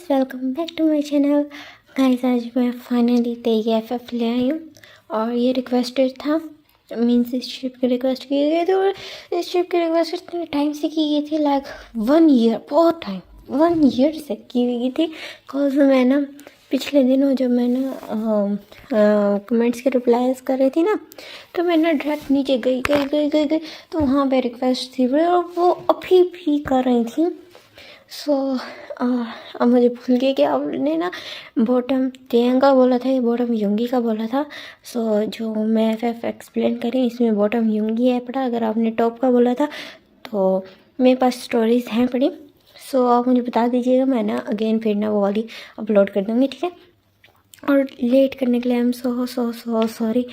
Welcome back to my channel guys. आज मैं finally TFF ले आई हूँ और ये रिक्वेस्टेड था, मीन्स इस ट्रिप की रिक्वेस्ट की गई थी। और इस ट्रिप की रिक्वेस्ट इतने टाइम से की गई थी, लाइक 1 ईयर, बहुत टाइम, 1 ईयर से की गई थी। कॉज मैं ना पिछले दिनों जब मैं ना कमेंट्स के रिप्लाईज कर रही थी ना, तो मैं ना डायरेक्ट नीचे गई तो वहाँ पे रिक्वेस्ट थी और वो अभी भी कर रही थी। सो अब मुझे भूल गया कि आपने ना बॉटम टेंग का बोला था, ये बॉटम युंगी का बोला था। सो जो मैं एक्सप्लेन करी, इसमें बॉटम युंगी है पड़ा। अगर आपने टॉप का बोला था तो मेरे पास स्टोरीज हैं पड़ी। सो आप मुझे बता दीजिएगा, मैं ना अगेन फिर ना वो वाली अपलोड कर दूँगी, ठीक है। और लेट करने के लिए आई एम सो सॉरी।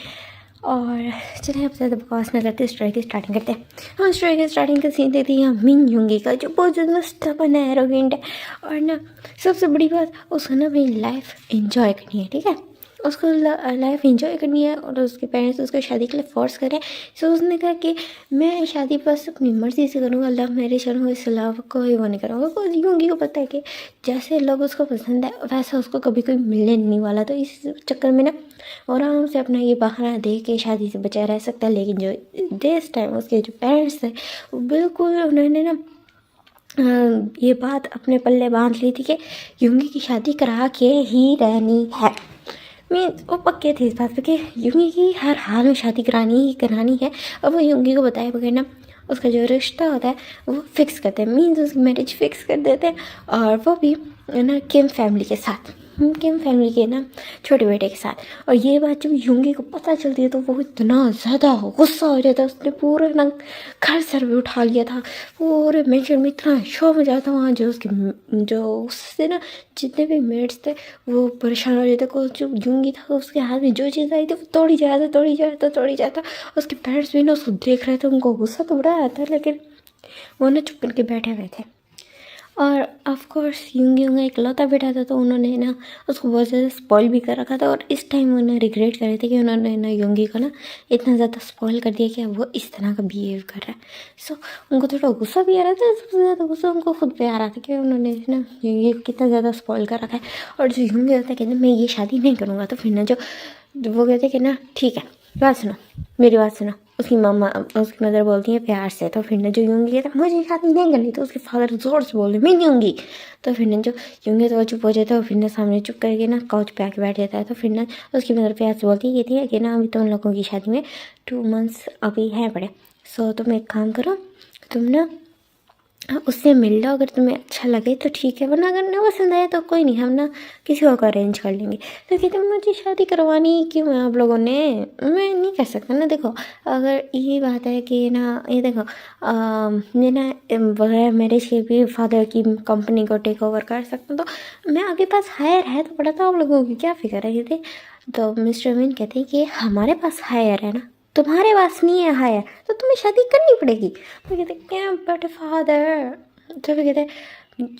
और चलिए अब ज़्यादा बकवास ना करते, स्टोरी की स्टार्टिंग करते हैं। हाँ, स्टोरी की स्टार्टिंग का सीन देती है मिन युंगी का, जो बहुत ज़्यादा स्टबर्न है, एरोगेंट है। और ना सबसे बड़ी बात, उसको ना अपनी लाइफ एंजॉय करनी है, ठीक है। उसको लाइफ एंजॉय करनी है और उसके पेरेंट्स उसको शादी के लिए फोर्स करें। सो उसने कहा कि मैं शादी बस अपनी मर्ज़ी से करूँगा, लव मैरिज करूँगा, इसके अलावा कोई वो नहीं करूँगा। बिकॉज युंगी को पता है कि जैसे लोग उसको पसंद है वैसा उसको कभी कोई मिलने नहीं वाला। तो इस चक्कर में ना आराम से अपना ये बहाना दे के शादी से बचा रह सकता है। लेकिन जो दिस टाइम उसके जो पेरेंट्स थे, वो बिल्कुल उन्होंने ना ये बात अपने पल्ले बांध ली थी कि युंगी की शादी करा के ही रहनी है। मीन्स वो पक्के थे इस बात पे कि युंगी की हर हाल में शादी करानी ही करानी है। और वो युंगी को बताए बगैर ना उसका जो रिश्ता होता है वो फिक्स करते हैं, मीन्स उसकी मैरिज फिक्स कर देते हैं। और वो भी ना किम फैमिली के साथ, किम फैमिली के ना छोटे बेटे के साथ। और ये बात जब युंगी को पता चलती है तो वो इतना ज़्यादा गुस्सा हो जाता है। उसने पूरा ना घर सर पे उठा लिया था, पूरे मेंशन में इतना शो में जाता वहाँ। जो उसके जो उससे ना जितने भी मेट्स थे वो परेशान हो जाते। को जो युंगी था उसके हाथ में जो चीज़ आई थी वो तोड़ी जाता। उसके पेरेंट्स भी ना उसको देख रहे थे, उनको गुस्सा तो बड़ा आता है, लेकिन वो ना चुप करके बैठे हुए थे। और ऑफ कोर्स युंगी उनका इकलौता बेटा था, तो उन्होंने ना उसको बहुत ज़्यादा स्पॉइल भी कर रखा था। और इस टाइम उन्हें रिग्रेट कर रहे थे कि उन्होंने ना युंगी को ना इतना ज़्यादा स्पॉइल कर दिया कि अब वो इस तरह का बिहेव कर रहा है। सो उनको थोड़ा गुस्सा भी आ रहा था, सबसे ज़्यादा गुस्सा उनको खुद पे आ रहा था कि उन्होंने ना युंगी को कितना ज़्यादा स्पॉइल कर रखा है। और जो युंगी होता है कहते मैं ये शादी नहीं करूँगा, तो फिर ना जो वो कहते कि ना ठीक है, बात सुनो, मेरी बात सुनो। उसकी उसकी मदर बोलती है प्यार से, तो फिर ना जो युंगी कहता मुझे शादी नहीं करनी, तो उसके फादर जोर से बोल रहे मैं नहीं होंगी। तो फिर ना जो युंगी तो चुप हो जाता है और फिर ना सामने चुप करके ना काउच पे आके बैठ जाता है। तो फिर ना उसकी मदर प्यार से बोलती है ये थी कि ना अभी तो उन लोगों की शादी में 2 मंथ्स अभी हैं पड़े। सो तुम एक काम करो, तुम ना उससे मिल लो, अगर तुम्हें अच्छा लगे तो ठीक है, वरना अगर ना पसंद आए तो कोई नहीं, हम ना किसी और को अरेंज कर लेंगे। तो कहते मुझे शादी करवानी क्यों है आप लोगों ने, मैं नहीं कर सकता ना। देखो अगर ये बात है कि ना ये देखो मैं ना बगैर मैरिज के भी फादर की कंपनी को टेक ओवर कर सकता हूँ, तो मैं आपके पास हायर है तो पड़ा था, आप लोगों की क्या फिक्र है। कहते तो मिस्टर मीन कहते हैं कि हमारे पास हायर है ना, तुम्हारे पास नहीं है हायर, तो तुम्हें शादी करनी पड़ेगी। तो कहते क्या बट फादर, तो फिर कहते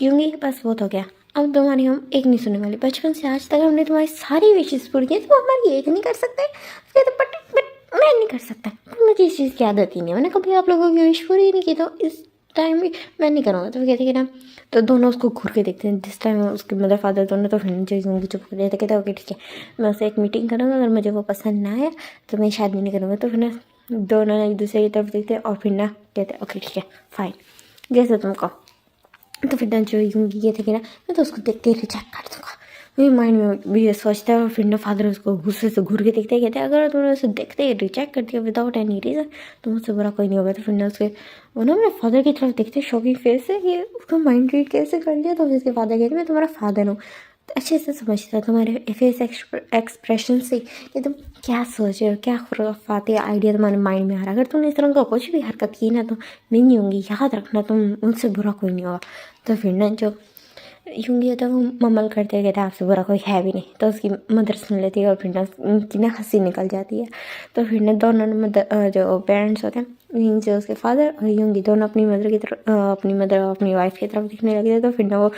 युंगी के पास बहुत हो गया, अब तुम्हारी हम एक नहीं सुनने वाली। बचपन से आज तक हमने तुम्हारी सारी विशेष पूरी की, तुम हमारी एक नहीं कर सकते। कहते बट मैं नहीं कर सकता, मुझे इस चीज़ की आदत ही नहीं है, मैंने कभी आप लोगों की विश पूरी नहीं की, तो इस टाइम भी मैं नहीं करूँगा। तो कहते कि ना, तो दोनों उसको घूर के देखते हैं दिस टाइम, उसके मदर फादर दोनों। तो फिर जो युंगी चुप कर देते, कहते ओके ठीक है, मैं उससे एक मीटिंग करूँगा, अगर मुझे वो पसंद ना आया तो मैं शादी नहीं करूँगा। तो फिर ना दोनों एक दूसरे की तरफ देखते और फिर ना कहते ओके ठीक है फाइन, जैसे तुम कहो। तो फिर ना जो युंगी ये थे कि ना मैं तो उसको देखते ही रिजेक्ट कर दूँगा, मेरे माइंड में भी ये सोचता है। और फिर ना फादर उसको गुस्से से घूर के देखते कहते अगर तुमने उसे देखते ही रिजेक्ट कर दिया विदाउट एनी रीज़न तो मुझसे बुरा कोई नहीं होगा। तो फिर ना उसके वो ना मेरे फादर की तरफ देखते शॉकिंग फेस से, ये उसका माइंड रीड कैसे कर लिया। तो फिर उसके फादर कहते मैं तुम्हारा फादर हूँ, तो अच्छे से समझता है तुम्हारे फेस एक्सप्रेशन से कि तुम क्या सोच रहे हो, क्या खुराफाती आइडिया तुम्हारे माइंड में आ रहा है। अगर तुमने इस तरह का कुछ भी हरकत की ना तो मैं नहीं होंगी, याद रखना तुम, मुझसे बुरा कोई नहीं होगा। तो फिर ना जो युंगी होता है वो ममल करते कहते आपसे बुरा कोई है भी नहीं। तो उसकी मदर सुन लेती है और फिर ना उनकी ना हंसी निकल जाती है। तो फिर ना दोनों मदर जो पेरेंट्स होते हैं, मीन्स जो उसके फादर और युंगी, दोनों अपनी मदर की तरफ अपनी मदर और अपनी वाइफ की तरफ दिखने लगे थे। तो फिर ना वो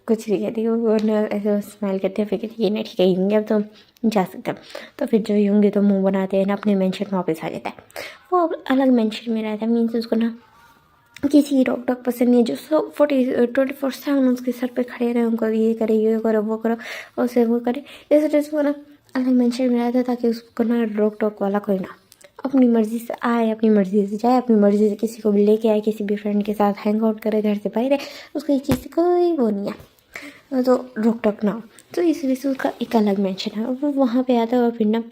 कुछ नहीं कहती, वो ना ऐसे स्माइल करते हैं, फिर कहती है नहीं ठीक है युंगी अब तो जा सकते हैं। तो फिर जो युंगी तो मुँह बनाते हैं ना अपने मेंशन में वापस आ जाता है, वो अब अलग मेंशन में रहता है। मीन्स उसको ना किसी की रोक टोक पसंद नहीं है, जो 24/7 उसके सर पे खड़े रहे, उनको ये करे, ये करो, वो करो, उसे वो करे। इस वजह से वो ना अलग मेंशन में रहता था ताकि उसको ना रोक टोक वाला कोई ना, अपनी मर्ज़ी से आए, अपनी मर्ज़ी से जाए, अपनी मर्ज़ी से किसी को भी लेके आए, किसी भी फ्रेंड के साथ हैंग आउट करे, घर से बाहर है, उसको इस चीज़ से कोई वो नहीं है, तो रोक टोक ना हो। तो इस वजह से उसका एक अलग मेंशन है। वो वहाँ पे आता है और फिर ना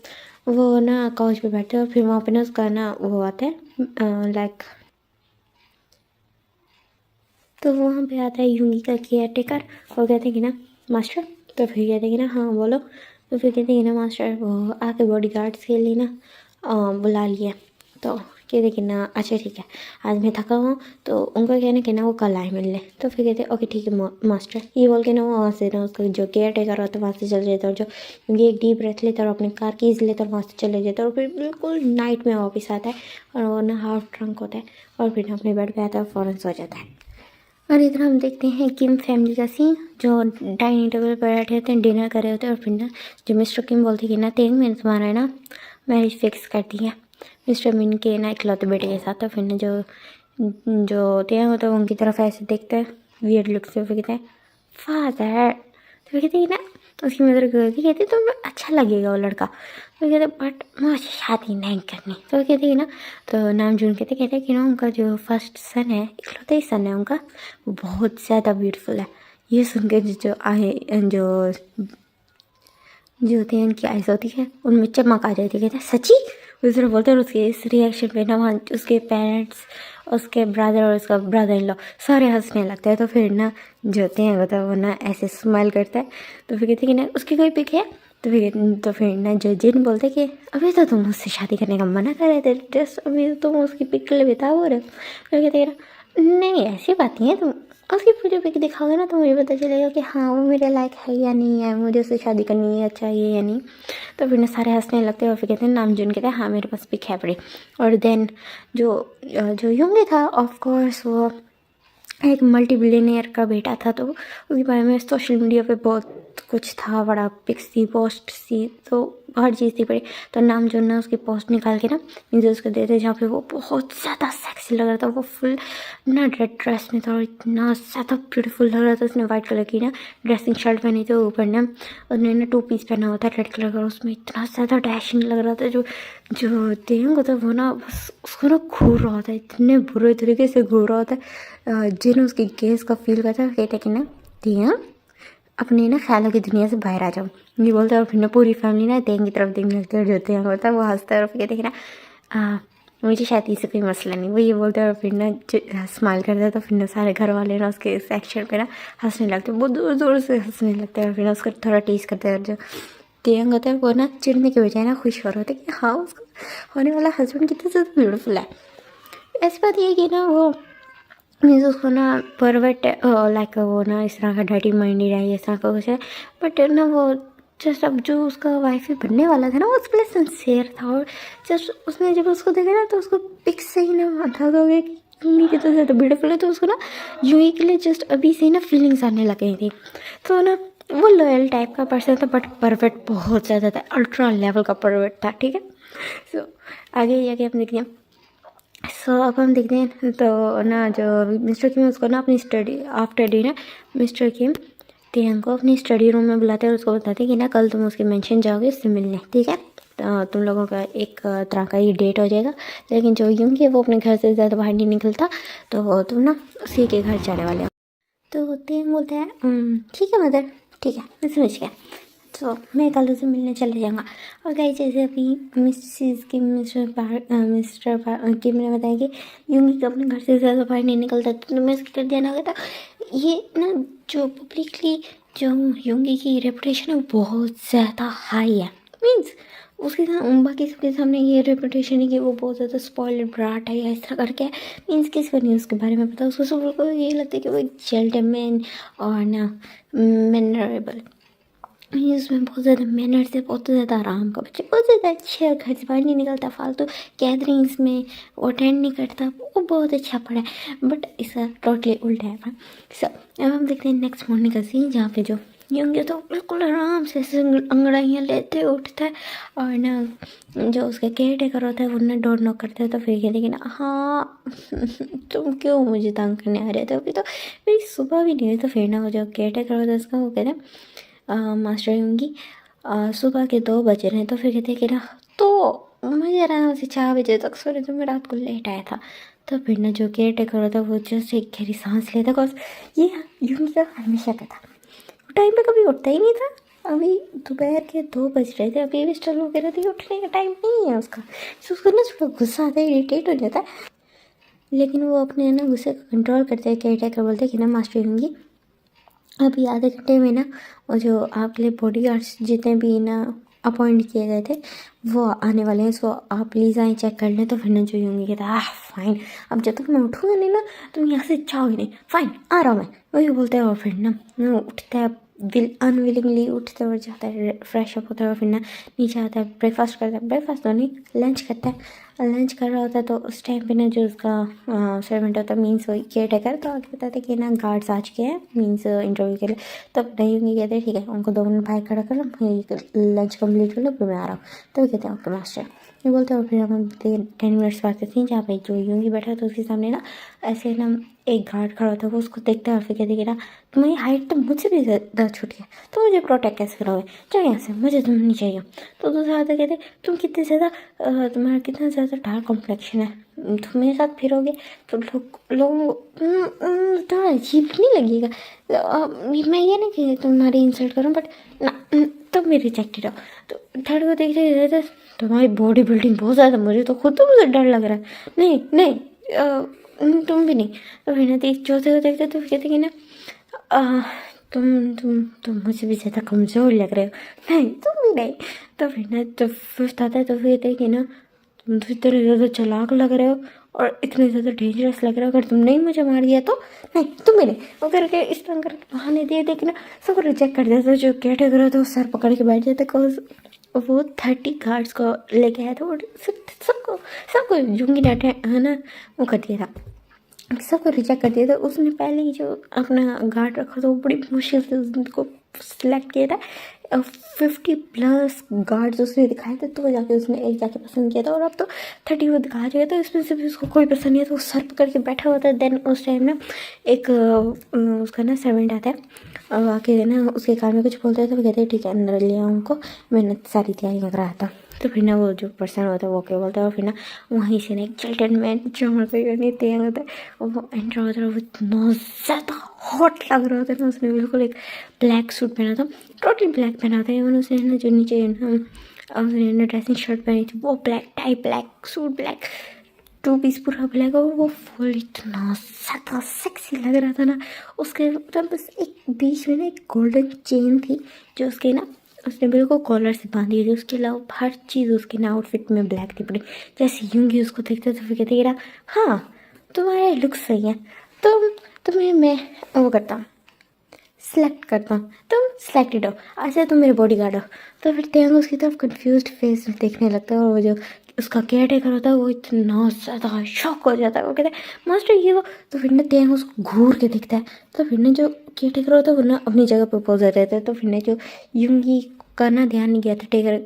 वो ना काउच पे बैठते हैं और फिर वहाँ पे ना उसका ना वो आता है लाइक, तो वहाँ पे आता है यूंगी का केयर टेकर और कहते हैं कि ना मास्टर, तो फिर कहते हैं कि ना हाँ बोलो, तो फिर कहते हैं कि ना मास्टर वो आके बॉडी गार्ड्स के लिए ना बुला लिया। तो कहते हैं कि ना अच्छा ठीक है, आज मैं थका हुआ हूँ, तो उनको कहना कि ना वो कल आए मिलने। तो फिर कहते हैं ओके ठीक है मास्टर, ये बोल के ना वो वहाँ से ना उसका जो केयर टेकर होता है वहाँ से चले जाता है, और जो क्योंकि एक डीप ब्रेथ लेता है और अपनी कार कीज लेता है, वहाँ से चले जाता है और फिर बिल्कुल नाइट में वापस आता है और वो ना हाफ ड्रंक होता है और फिर अपने बेड पर आता है और फ़ौरन सो जाता है। और इधर हम देखते हैं किम फैमिली का सीन, जो डाइनिंग टेबल पर बैठे होते हैं, डिनर कर रहे होते हैं और फिर ना जो मिस्टर किम बोलते हैं कि ना 3 महीने तुम्हारा है ना मैरिज फिक्स कर दी है मिस्टर मिन के ना इकलौते बेटे के साथ। तो फिर ना जो जो होते हैं मतलब उनकी तरफ ऐसे देखते हैं वियर्ड लुक से, फिर कहते हैं फादर, तो फिर कहते हैं ना उसकी मदर कहती तुम्हें अच्छा लगेगा वो लड़का, तो कहते बट मुझे शादी नहीं करनी। तो कहते हैं ना, तो नामजून कहते हैं कि ना उनका जो फर्स्ट सन है, इकलौता ही सन है उनका, वो बहुत ज़्यादा ब्यूटीफुल है। ये सुन के जो आए जो होती है उनकी आइज़ होती है उनमें चमक आ जाती है, कहते हैं सच्ची, उस तरह बोलते हैं। और उसके इस रिएक्शन पे ना वहाँ उसके पेरेंट्स, उसके ब्रदर और उसका ब्रदर इन लॉ सारे हंसने लगते हैं। तो फिर ना जो होते हैं मतलब वो ना ऐसे स्माइल करता है। तो फिर कहते हैं कि ना उसकी कोई पिक है, तो फिर ना जो जिन बोलते कि अभी तो तुम उससे शादी करने का मना कर रहे थे, जस्ट अभी तो तुम उसकी पिक के लिए बिताओ रहे हो। तो कहते हैं नहीं ऐसी बात नहीं है, तुम उसकी पूरी पिक दिखाओगे ना तो मुझे पता चलेगा कि हाँ वो मेरे लायक है या नहीं है, मुझे उससे शादी करनी है, अच्छा ये या नहीं। तो फिर ना सारे हंसने लगते हैं और फिर कहते हैं नामजून कहते हैं हाँ मेरे पास पिक है बड़ी। और देन जो जो यूंगी था ऑफ कोर्स वो एक मल्टी बिलियनियर का बेटा था, तो उसके बारे में सोशल मीडिया पे बहुत कुछ था, बड़ा पिक्स थी, पोस्ट थी, तो हर चीज़ थी पड़ी। तो नाम जो ना उसकी पोस्ट निकाल के ना मीन्स उसको देते जहाँ पे वो बहुत ज़्यादा सेक्सी लग रहा था, वो फुल ना रेड ड्रेस में था और इतना ज़्यादा ब्यूटीफुल लग रहा था। उसने वाइट कलर की ना ड्रेसिंग शर्ट पहनी थी, ऊपर ना उसने ना 2 पीस पहना हुआ था रेड कलर का, उसमें इतना ज़्यादा डैशिंग लग रहा था। जो जो तेंग होता वो ना बस उसको ना घूर रहा था, इतने बुरे तरीके से घूर रहा था। जिन उसकी गेस का फील करता है कहते कि ना तेंग अपने ना ख्यालों की दुनिया से बाहर आ जाओ, ये बोलता है। और फिर ना पूरी फैमिली ना तेंग की तरफ देखने लगती है, और जो तेंग होता है वो हंसता है और फिर कहते कि ना मुझे शायद इससे कोई मसला नहीं, वो ये बोलता है और फिर ना स्माइल करता है। तो फिर ना सारे घर वाले ना उसके इस एक्शन पे ना हंसने लगते हैं, बहुत दूर दूर से हंसने लगते हैं और फिर ना उसको थोड़ा टीज करते हैं। और जो तेंग होता है वो ना चिढ़ने के बजाय ना खुश हो रहा होता है कि हाँ उसको होने वाला हस्बैंड कितना ज़्यादा ब्यूटीफुल है। ऐसी बात ये कि ना वो मीन्स उसको ना परवर्ट लाइक वो ना इस तरह का डर्टी माइंडेड है, इस तरह का कुछ है, बट ना वो जस्ट अब जो उसका वाइफ ही बनने वाला था ना वो उसके लिए सिंसियर था। और जस्ट उसने जब उसको देखा ना तो उसको पिक से ही ना माथा हो गया कि यूं कितना ज़्यादा ब्यूटीफुल है, तो उसको ना यूं के लिए जस्ट अभी से ही ना फीलिंग्स आने लग गई थी। तो ना वो लॉयल टाइप का पर्सन था, बट परवर्ट बहुत ज़्यादा था, अल्ट्रा लेवल का परवर्ट था, ठीक है। सो आगे जाके हम देखते हैं। अब हम देखते हैं तो ना जो मिस्टर किम उसको ना अपनी स्टडी आफ्टर डिनर मिस्टर किम तेंग को अपनी स्टडी रूम में बुलाते हैं और उसको बताते हैं कि ना कल तुम उसके मेंशन जाओगे उससे मिलने, ठीक है। तो तुम लोगों का एक तरह का ही डेट हो जाएगा, लेकिन जो यूंग है वो अपने घर से ज़्यादा बाहर नहीं निकलता, तो तुम ना उसी के घर जाने वाले हो। तो तेंग बोलता है ठीक है मदर, ठीक है मैं समझ गया, तो मैं कल उसे मिलने चले जाऊँगा। और गाइस जैसे अभी मिसेस की मिस्टर किम ने बताया कि यूंगी अपने घर से ज़्यादा बाहर नहीं निकलता, तो तुम्हें उसके घर जाना होगा। तो ये ना जो पब्लिकली जो यूंगी की रेपुटेशन है वो बहुत ज़्यादा हाई है, मीन्स उसके बाकी सबके सामने ये रेपुटेशन है कि वो बहुत ज़्यादा स्पॉइल्ड ब्राट है या इस तरह करके, मीन्स किसी को नहीं उसके बारे में पता, उसको सब को ये लगता है कि वो एक जेंटलमैन और ना मैनरेबल, उसमें बहुत ज़्यादा मैनर्स है, बहुत ज़्यादा आराम का बच्चा, बहुत ज़्यादा अच्छे और घर से बाहर नहीं निकलता, फालतू गैदरिंग्स में वो अटेंड नहीं करता, वो बहुत अच्छा पढ़ा है। बट इसका टोटली उल्टा है। सो अब हम देखते हैं नेक्स्ट मॉर्निंग का सीन, जहाँ पे जो यूंगे तो बिल्कुल आराम से ऐसे अंगड़ाइयाँ लेते उठता है। और ना जो उसका केयर टेकर होता है वो ना डोर नॉक करता है तो फिर कहते कि ना हाँ तुम क्यों मुझे तंग करने आ रहे थे, अभी तो मेरी सुबह भी नहीं हुई। तो फिर ना वो जो केयर टेकर होता है उसका वो कहते हैं मास्टर यूंगी सुबह के 2 बज रहे हैं। तो फिर कहते हैं कि ना तो मुझे आराम से 4 बजे तक सोने तो मैं रात को लेट आया था। तो फिर ना जो केयर टेकर होता है वो जस्ट एक गहरी सांस लेता है, बिकॉज ये यूंगी का हमेशा का था, टाइम पे कभी उठता ही नहीं था। अभी दोपहर के 2 बज रहे थे, अभी भी स्टल वगैरह थी, उठने का टाइम नहीं है उसका। तो उसको ना थोड़ा गुस्सा आता है, इरिटेट हो जाता है, लेकिन वो अपने ना गुस्से को कंट्रोल करते हैं। केयर टेकर बोलते हैं कि ना मास्टर होंगी अभी आधे घंटे में ना वो जो आपके लिए बॉडी गार्ड्स जितने भी ना अपॉइंट किए गए थे वो आने वाले हैं, सो आप प्लीज़ आए चेक कर लें। तो फिर ना जो यूंगी कहता है फाइन, अब जब तक मैं उठूँगा नहीं ना तुम यहाँ से जाओगे नहीं, फाइन आ रहा हूँ मैं, वही बोलता है। और फिर ना वो उठता है, अनविलिंगली उठता है और जाता है, फ्रेश अप होता है और फिर ना नीचे आता है, ब्रेकफास्ट करता है, ब्रेकफास्ट तो नहीं लंच करता है। लंच कर रहा होता है तो उस टाइम पे ना जो उसका सर्वेंट होता है मीन्स वही केयर टेकर, तो आगे बताते कि ना गार्ड्स आज के हैं मीन्स इंटरव्यू के लिए। तब नहीं होंगे, कहते हैं ठीक है उनको 2 मिनट बाहर खड़ा कर लो, लंच कम्प्लीट कर लो फिर मैं आ रहा हूँ। तो कहते हैं ओके मास्टर, ये बोलते हैं। और फिर हम 10 मिनट्स बाद कहते हैं जहाँ पे जो यूंगी बैठा तो उसके सामने ना ऐसे ना एक गार्ड खड़ा होता है, वो उसको देखता है और फिर कहते कि ना तुम्हारी हाइट तो मुझसे भी ज़्यादा छोटी है, तो मुझे प्रोटेक्ट कैसे करोगे, चलो यहाँ से, मुझे तुम नहीं चाहिए। तो दूसरा आता कहते तुम कितने ज़्यादा तुम्हारा कितना ज़्यादा डार्क कॉम्प्लेक्शन है, तुम मेरे साथ फिरोगे तो लोगों को थोड़ा अजीब नहीं लगेगा। मैं ये नहीं कि तुम्हारी इंसल्ट करूँ बट ना तुम भी रिजेक्टेड हो। तो थर्ड को देखते रहते तुम्हारी बॉडी बिल्डिंग बहुत ज़्यादा, मुझे तो खुद तो मुझे डर लग रहा है, नहीं नहीं तुम भी नहीं। तो फिर ना चौथे को देखते तो कहते कि ना तुम मुझे भी ज़्यादा कमज़ोर लग रहे हो, नहीं तुम भी नहीं। तो फिर ना जब फिफ्थ आता है तो फिर कहते हैं कि ना तुम तो इतने ज़्यादा चालाक लग रहे हो और इतने ज़्यादा डेंजरस लग रहा है, अगर तुमने ही मुझे मार दिया तो नहीं तुम भी नहीं। वो करके इस तरह करके बहाने दिए थे कि ना सबको रिजेक्ट कर देता। जो कैटेगरी होता है वो सर पकड़ के बैठ जाता बिकॉज वो 30 गार्ड्स को लेके आया था और सबको जूंगी डाटे है ना वो कर दिया था, सबको रिजेक्ट कर दिया था। उसने पहले ही जो अपना गार्ड रखा था वो बड़ी मुश्किल से उसको सिलेक्ट किया था। 50+ गार्ड्स उसने दिखाए थे तो जाके उसने एक जाके पसंद किया था, और अब तो 30 वो दिखा रहा था, इसमें से भी उसको कोई पसंद नहीं है तो वो सर पकड़ के बैठा हुआ था। देन उस टाइम ना एक उसका ना सर्वेंट आता है और आके ना उसके कान में कुछ बोलता है तो वो कहते हैं ठीक है अंदर ले आओ उनको, मैंने सारी तैयारी करा था। तो फिर ना वो जो पर्सन होता है वो क्या बोलता है और फिर ना वहीं से ना एक जेंटलमैन जो हमारे नहीं तैयार होता है और वो एंटर होता है, वो इतना ज़्यादा हॉट लग रहा होता है ना। उसने बिल्कुल एक ब्लैक सूट पहना था, टोटली ब्लैक पहना था, इवन उसने ना जो नीचे उसने ना ड्रेसिंग शर्ट पहनी थी वो black tie, black suit, black 2 piece पूरा ब्लैक, और वो फुल इतना ज़्यादा सेक्सी लग रहा था ना। उसके मतलब बस एक बीच में ना एक गोल्डन चेन थी जो उसके ना उसने बिल्कुल कॉलर से बांधी थी, उसके अलावा हर चीज़ उसके ना आउटफिट में ब्लैक थी पड़ी। जैसे यूंगी उसको देखते तो फिर कहते कि हाँ तुम्हारे लुक सही है, तुम्हें मैं वो करता हूँ सिलेक्ट करता हूँ, तुम सिलेक्टेड हो, अच्छा तुम मेरे बॉडी गार्ड हो। तो फिर त्यांग उसकी तरफ कंफ्यूज्ड फेस देखने लगता है और वो जो उसका केयर टेकर होता है वो इतना ज़्यादा शॉक हो जाता है, वो कहता है मास्टर ये वो। तो फिर ना त्यांग उसको घूर के दिखता है। तो फिर ना जो केयर टेकर होता है वो ना अपनी जगह पर पहुँच रहता है। तो फिर ना जो यूंगी का ना ध्यान नहीं गया था केयर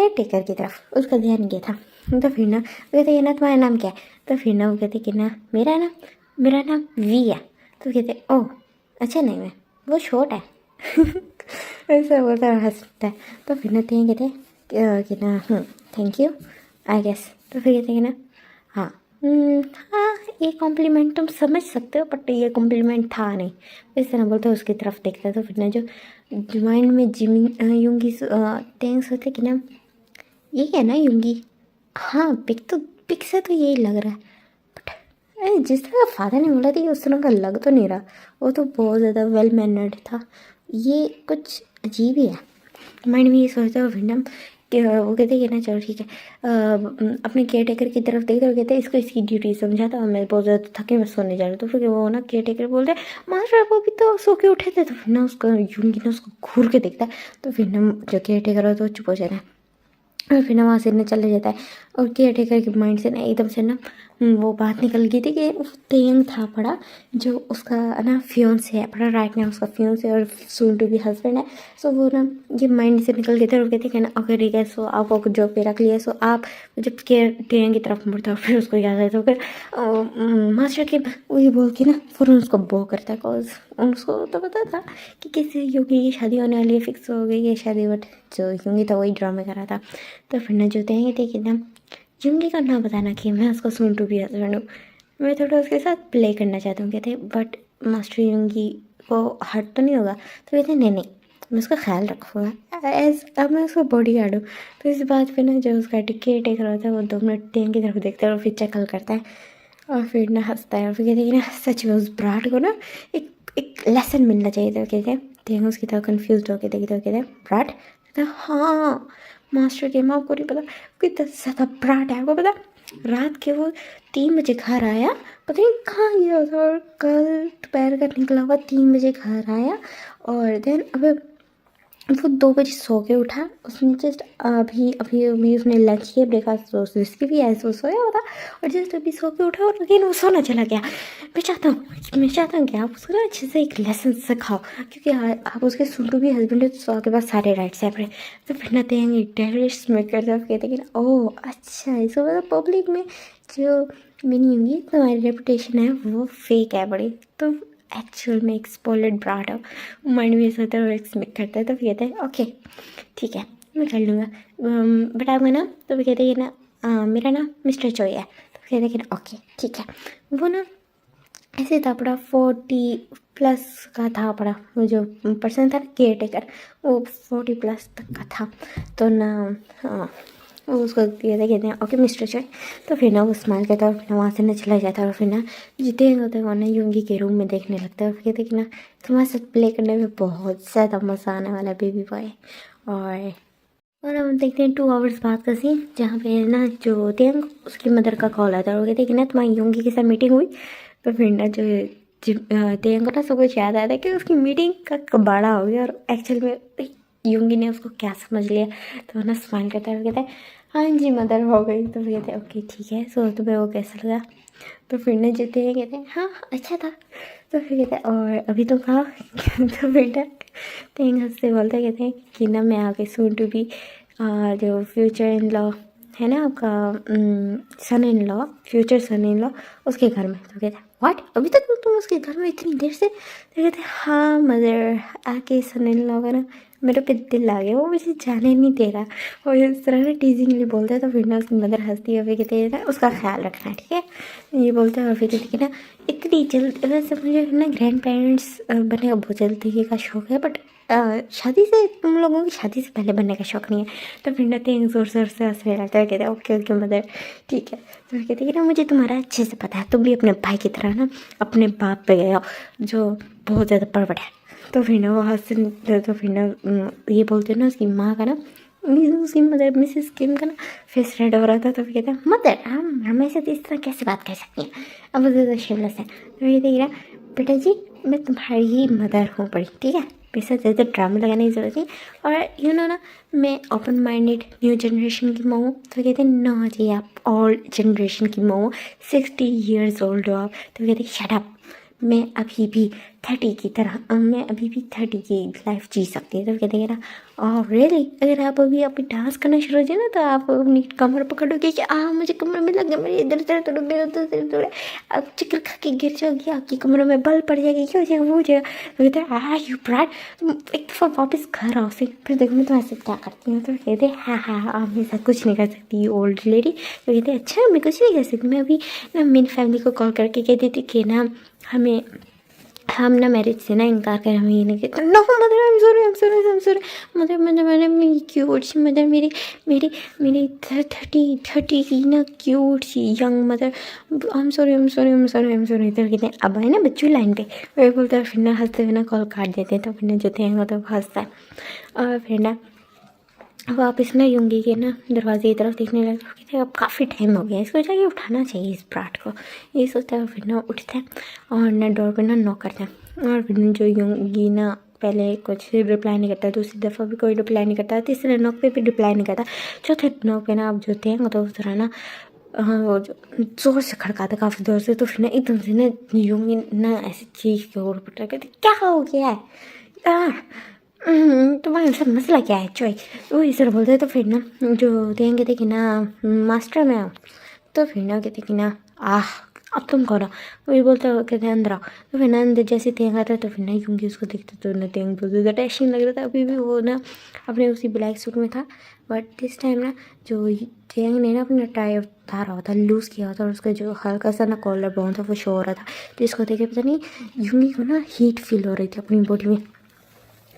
टेकर की तरफ, उसका ध्यान नहीं गया था। तो फिर ना वो कहते ना तुम्हारा नाम क्या है। तो फिर ना वो कहते कि ना मेरा नाम वी है। तो कहते ओह अच्छा नहीं मैं वो शॉर्ट है ऐसा बोलता है हंसता है। तो फिर ना कहते कि ना थैंक यू आई गेस। तो फिर कहते हैं कि ना हाँ हाँ ये कॉम्प्लीमेंट तुम समझ सकते हो बट ये कॉम्प्लीमेंट था नहीं, इस तरह बोलते उसकी तरफ देखता है। तो फिर ना जो माइंड में यूंगी थैंक्स होते कि ना यही है ना यूंगी, हाँ पिक से तो यही लग रहा है बट जिस तरह फादर ने बोला था उस तरह का लग तो नहीं रहा, वो तो बहुत ज़्यादा वेल मैनर्ड था, ये कुछ अजीब ही है। माइंड में ये सोचता है विनम कि वो कहते कि ना चलो ठीक है अपने केयर टेकर की तरफ देखते हुए कहते हैं इसको इसकी ड्यूटी समझाता और मैं बहुत ज़्यादा थके मैं सोने जा रहा हूँ। तो फिर वो ना केयर टेकर बोलते हैं मास्टर आप अभी तो सो के उठे थे। तो फिर ना उसका यूंगी ना उसको घूर के देखता है। तो फिर ना जो केयर टेकर होता है वो चुप हो जाता है और फिर ना वहाँ से ना चले जाता है और केयर टेकर के माइंड से ना एकदम से ना वो बात निकल गई थी कि वो तेंग था पड़ा, जो उसका ना फियोंसे है पड़ा, राइट ना उसका फियोंसे और सून टू बी हस्बैंड है। सो वो ना ये माइंड से निकल गए थे और कहते हैं ना अगर ठीक है सो आप जो पे रख लिया। सो आप जब के तेंग की तरफ मुड़ता है फिर उसको याद है तो फिर मास्टर के वही बोल के ना फिर उसको बो करता है। कॉज उसको तो पता था कि किसी योगी की शादी होने वाली है, फिक्स हो गई है शादी, बट जो योगी था वही ड्रामे कर रहा था। तो फिर ना जो तेंगे थे कि ना युंगी का ना बताना कि मैं उसको सून टू बी हस्बैंड हूँ, मैं थोड़ा उसके साथ प्ले करना चाहता हूँ कहते। बट मास्टर युंगी को हर्ट तो नहीं होगा। तो कहते नहीं नहीं मैं उसका ख्याल रखूँगा एज अब मैं उसका बॉडी गार्ड हूँ। तो इस बात पे ना जो उसका केयर टेकर होता है वो 2 मिनट तेंग की तरफ देखता है और फिर चकल करता है और फिर ना हंसता है और फिर कहते हैं कि ना सच में उस ब्राट को ना एक एक लेसन मिलना चाहिए था। कहते हैं तेंग उसकी तरह कन्फ्यूज होकर देखते तो कहते हैं ब्राट, कहते हैं हाँ मास्टर के माँ को नहीं पता कितना ज़्यादा ब्राट है। आपको पता रात के वो 3 बजे घर आया, पता नहीं कहाँ गया था, और कल दोपहर का निकला हुआ 3 बजे घर आया और देन अब वो 2 बजे सो के उठा। उसने जस्ट अभी अभी अभी उसने लंच किया, ब्रेकफास्ट तो उसकी भी ऐसे वो सोया हुआ था और जस्ट अभी सो के उठा और अगेन वो सोना चला गया। मैं चाहता हूँ कि आप उसको ना अच्छे से एक लेसन सिखाओ, क्योंकि आप उसके सुन टू भी हस्बैंड है तो आपके पास सारे राइट्स हैं अपने। तो फिर ना देंगे टेररिस्ट में कर दो कहते कि ओह अच्छा इसको मतलब पब्लिक में जो मीनिंग होंगी तुम्हारी रेपुटेशन है वो फेक है बड़ी, तो एक्चुअल में एक स्पॉइलड ब्राड हो माइंड में होता है और एक्सपेक्ट करता है। तो फिर कहते हैं ओके ठीक है मैं कर लूँगा बट आपका नाम, तो फिर कहते हैं ना मेरा नाम मिस्टर चोई है। तो फिर कहते हैं कि ना ओके ठीक है। वो ना ऐसे था पड़ा 40+ का था पड़ा, वो जो पर्सन था केयर टेकर वो 40+ तक का था। तो ना हाँ वो उसको कहते हैं ओके मिस्टर चॉय। तो फिर ना वो स्माइल करता है और फिर वहाँ से ना चला जाता है और फिर ना जीते होते हैं ना युंगी के रूम में देखने लगता है। फिर कहते कि ना तुम्हारे साथ प्ले करने में बहुत ज़्यादा मज़ा आने वाला है बेबी बॉय। और हम देखते हैं 2 आवर्स बाद का सीन, जहाँ पे ना जो तेंग उसकी मदर का कॉल आता है और वो कहते हैं कि ना तुम्हारी युंगी के साथ मीटिंग हुई। तो फिर ना जो तेंग को ना सब कुछ याद आता है कि उसकी मीटिंग का कबाड़ा हो गया और एक्चुअल में युंगी ने उसको क्या समझ लिया। तो वो ना स्माइल करता है और कहता है हाँ जी मदर हो गई। तो फिर कहते हैं ओके ठीक है। सो तुम्हें वो कैसा लगा। तो फिर ना जो तेंग कहते हैं हाँ अच्छा था। तो फिर कहते हैं और अभी तो कहा तो बेटा तेंग हंसते बोलते कहते हैं कि ना मैं आगे सून टू बी जो फ्यूचर इन लॉ है ना आपका son in law, future son in law उसके घर में। तो कहते हैं व्हाट अभी तक तुम उसके घर में इतनी देर से। तो कहते हैं हाँ मदर आके सन इन लॉ का ना मेरे पे दिल आ गया, वो मुझे जाने नहीं दे रहा और इस तरह ना टीजिंगली बोलता है। तो फिर ना उसकी मदर हंसती है फिर कहते हैं ना उसका ख्याल रखना ठीक है ये बोलते हैं। और फिर कहते हैं ना इतनी जल्द वैसे मुझे ना ग्रैंड पेरेंट्स बनने का बहुत जल्दी का शौक है, बट शादी से तुम लोगों की शादी से पहले बनने का शौक नहीं है। तो फिर ना तेंग जोर जोर से हंसने लगता है, कहते हैं ओके ओके मदर ठीक है। तो फिर कहते हैं कि ना मुझे तुम्हारा अच्छे से पता है, तुम भी अपने भाई की तरह ना अपने बाप पे गए हो जो बहुत ज़्यादा परवट है। तो फिर ना वो हंसने तो फिर ना ये बोलते हैं ना उसकी माँ का ना उसकी मदर मिसेस किम का ना फेस रेड हो रहा था। तो फिर कहते हैं मदर हम हमेशा इस तरह कैसे बात कर सकती हैं, अब वो ज़्यादा शेमलेस है। तो ये देखिए बेटा जी मैं तुम्हारी ही मदर हूँ बड़ी ठीक है, मेरे साथ ज़्यादा ड्रामा लगाने की ज़रूरत नहीं। और यू नो ना मैं ओपन माइंडेड न्यू जनरेशन की माँ हूँ। तो कहते हैं ना जी आप ओल्ड जनरेशन की माँ हो, 60 ईयर्स ओल्ड हो आप। तो कहते हैं शट अप मैं अभी भी 30 की तरह मैं अभी भी 30 की लाइफ जी सकती है। तो कहते हैं ना ओह रियली अगर आप अभी डांस करना शुरू हो जाए ना तो आप अपनी कमर पकड़ोगे कि मुझे कमर में लग गया, मेरे इधर दर्द हो मेरा उधर दर्द हो रहा है, आप चक्कर खा के गिर जाओगी, आपकी कमरों में बल पड़ जाएगी, क्या हो जाएगा वो हो जाएगा। तो कहते हैं यू प्राइड तुम एक दफ़ा वापस घर आओ फिर देखो मैं तुम्हारे साथ क्या करती हूँ। तो कहते हैं हाँ आप मेरे साथ कुछ नहीं कर सकती ओल्ड लेडी। तो कहते हैं अच्छा मैं कुछ नहीं कर सकती, मैं अभी ना मेरी फैमिली को कॉल करके कहती थी कि ना हम ना मैरिज से ना इनकार करें, हम ये नहीं कहते no mother I am sorry mother मैंने मेरी क्यूट सी मदर मेरी मेरी मेरी 30 की ना क्यूट सी young mother I am sorry. तो कहते हैं अब आए ना बच्चों लाइन पे वही बोलते हैं। फिर ना हंसते हुए ना कॉल काट देते हैं। तो फिर ना जो थे तो हंसता है और फिर ना वापस ना युंगी के ना दरवाजे की तरफ देखने लगे। तो कहते अब काफ़ी टाइम हो गया इसको जाके उठाना चाहिए इस ब्राट को, ये सोचता है। फिर ना उठते हैं और ना डोर पे ना नॉक करते हैं और फिर जो युंगी ना पहले कुछ रिप्लाई नहीं करता, दूसरी दफ़ा भी कोई रिप्लाई नहीं करता, तीसरे नॉक पे भी रिप्लाई नहीं करता, चौथे नॉक पे ना आप जो थे तो उस तरह ना हाँ वो जो ज़ोर से खड़काता काफ़ी देर से, तो फिर ना एकदम से ना यूंगी ना ऐसी चीख के और पटा कहती क्या हो गया है तुम्हारे साथ मसला क्या है चोई, वो इस तरह बोलते। तो फिर ना जो देंगे कहते कि ना मास्टर मैं हूँ। तो फिर ना कहते कि ना अब तुम करो, वही बोलते हो कहते अंदर आओ। तो फिर ना अंदर जैसे तेंग आता तो फिर ना यूंगी उसको दिखता तो ना तेंग बोलते तो डैशिंग लग रहा था। अभी भी वो ना अपने उसी ब्लैक सूट में था, बट दिस टाइम ना जो तेंग ने ना अपना टाई उतारा हुआ था, लूज़ किया हुआ था, और उसका जो हल्का सा ना कॉलर बाउन था वो शो हो रहा था। तो इसको देख के पता नहीं यूंगी को ना हीट फील हो रही थी अपनी बॉडी में।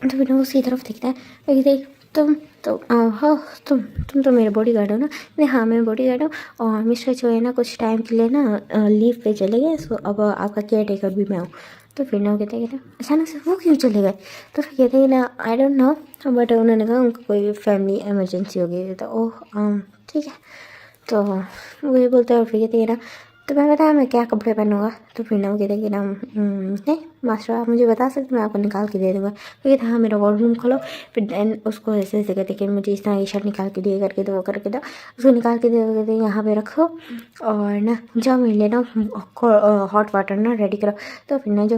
तो फिर ना उसी तरफ देखता है, फिर देख तुम तो हाँ तुम तो मेरे बॉडी गार्ड हो ना। नहीं हाँ मैं बॉडी गार्ड हूँ, और मिस्टर जो है ना कुछ टाइम के लिए ना लीव पे चले गए, सो अब आपका केयर टेकर भी मैं हूँ। तो फिर ना वो कहते अचानक से वो क्यों चले गए। तो फिर कहते हैं ना आई डोंट नो, बट उन्होंने कहा उनको कोई फैमिली इमरजेंसी हो गई। तो ओह ठीक है। तो वही बोलते हैं, और फिर कहते हैं ना तो मैं बताया मैं क्या कपड़े पहनूंगा। तो फिर ना वो कहते कि ना नहीं मास्टर आप मुझे बता सकते, मैं आपको निकाल के दे दूँगा। तो कहते हाँ मेरा वार्डरूम खोलो। फिर देन उसको ऐसे ऐसे कहते कि मुझे इस तरह ये शर्ट निकाल के दिए करके दो, वो करके दो, उसको निकाल के दे कहते यहाँ पे रखो, और ना जाओ मेरे लिए ना हॉट वाटर ना रेडी करो। तो फिर ना जो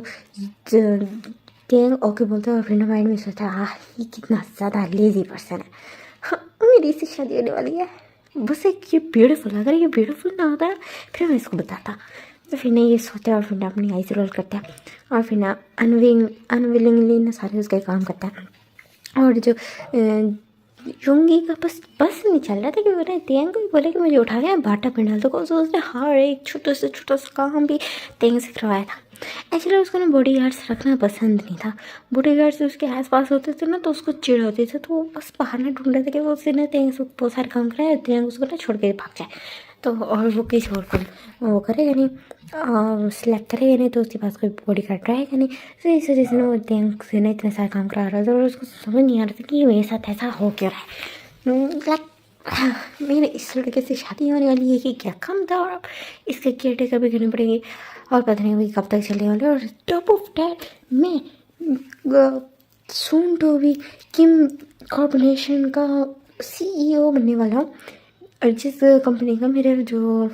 ओके बोलते हैं, और फिर ना माइंड में सोचता है ये कितना ज़्यादा लेजी पर्सन है, मेरी इससे शादी होने वाली है, बस एक ये ब्यूटीफुल, अगर ये ब्यूटीफुल ना होता फिर मैं इसको बताता। तो फिर ना ये सोचा, और फिर ना अपनी आइज रोल करता है, और फिर ना अनविलिंगली ना सारे उसके काम करता है। और जो युंगी का बस नहीं चल रहा था कि वो तेंग को बोले कि मुझे उठा के बाटा पे डाल दो, तो उसने हर एक छोटा सा काम भी तेंग से करवाया था। एक्चुअली उसको ना बॉडी गार्ड्स रखना पसंद नहीं था, बॉडी गार्ड्स उसके आसपास होते थे ना तो उसको चिढ़ होती थी, तो वो बस बहाना ढूंढ रहे थे कि वो उससे ना तेंग से बहुत सारे काम कराए, तेंग उसको ना छोड़ के भाग जाए। तो और वो किसी और को वो करेगा नहीं, सिलेक्ट करेगा नहीं, तो उसके पास कोई बॉडी गार्ड रहेगा नहीं। तो इस वजह से ना वो तेंग से ना इतने सारे काम करा रहा था, और उसको समझ नहीं आ रहा था कि मेरे साथ ऐसा हो क्यों रहा है। लाइक मेरे इस लड़के से शादी होने वाली है कि क्या कम था, और अब इसके केयर टेकर भी करनी पड़ेगी, और पता नहीं अभी कब तक चलने वाले। और टॉप ऑफ डैट मैं soon to be Kim corporation का CEO बनने वाला हूँ, और जिस कंपनी का मेरे जो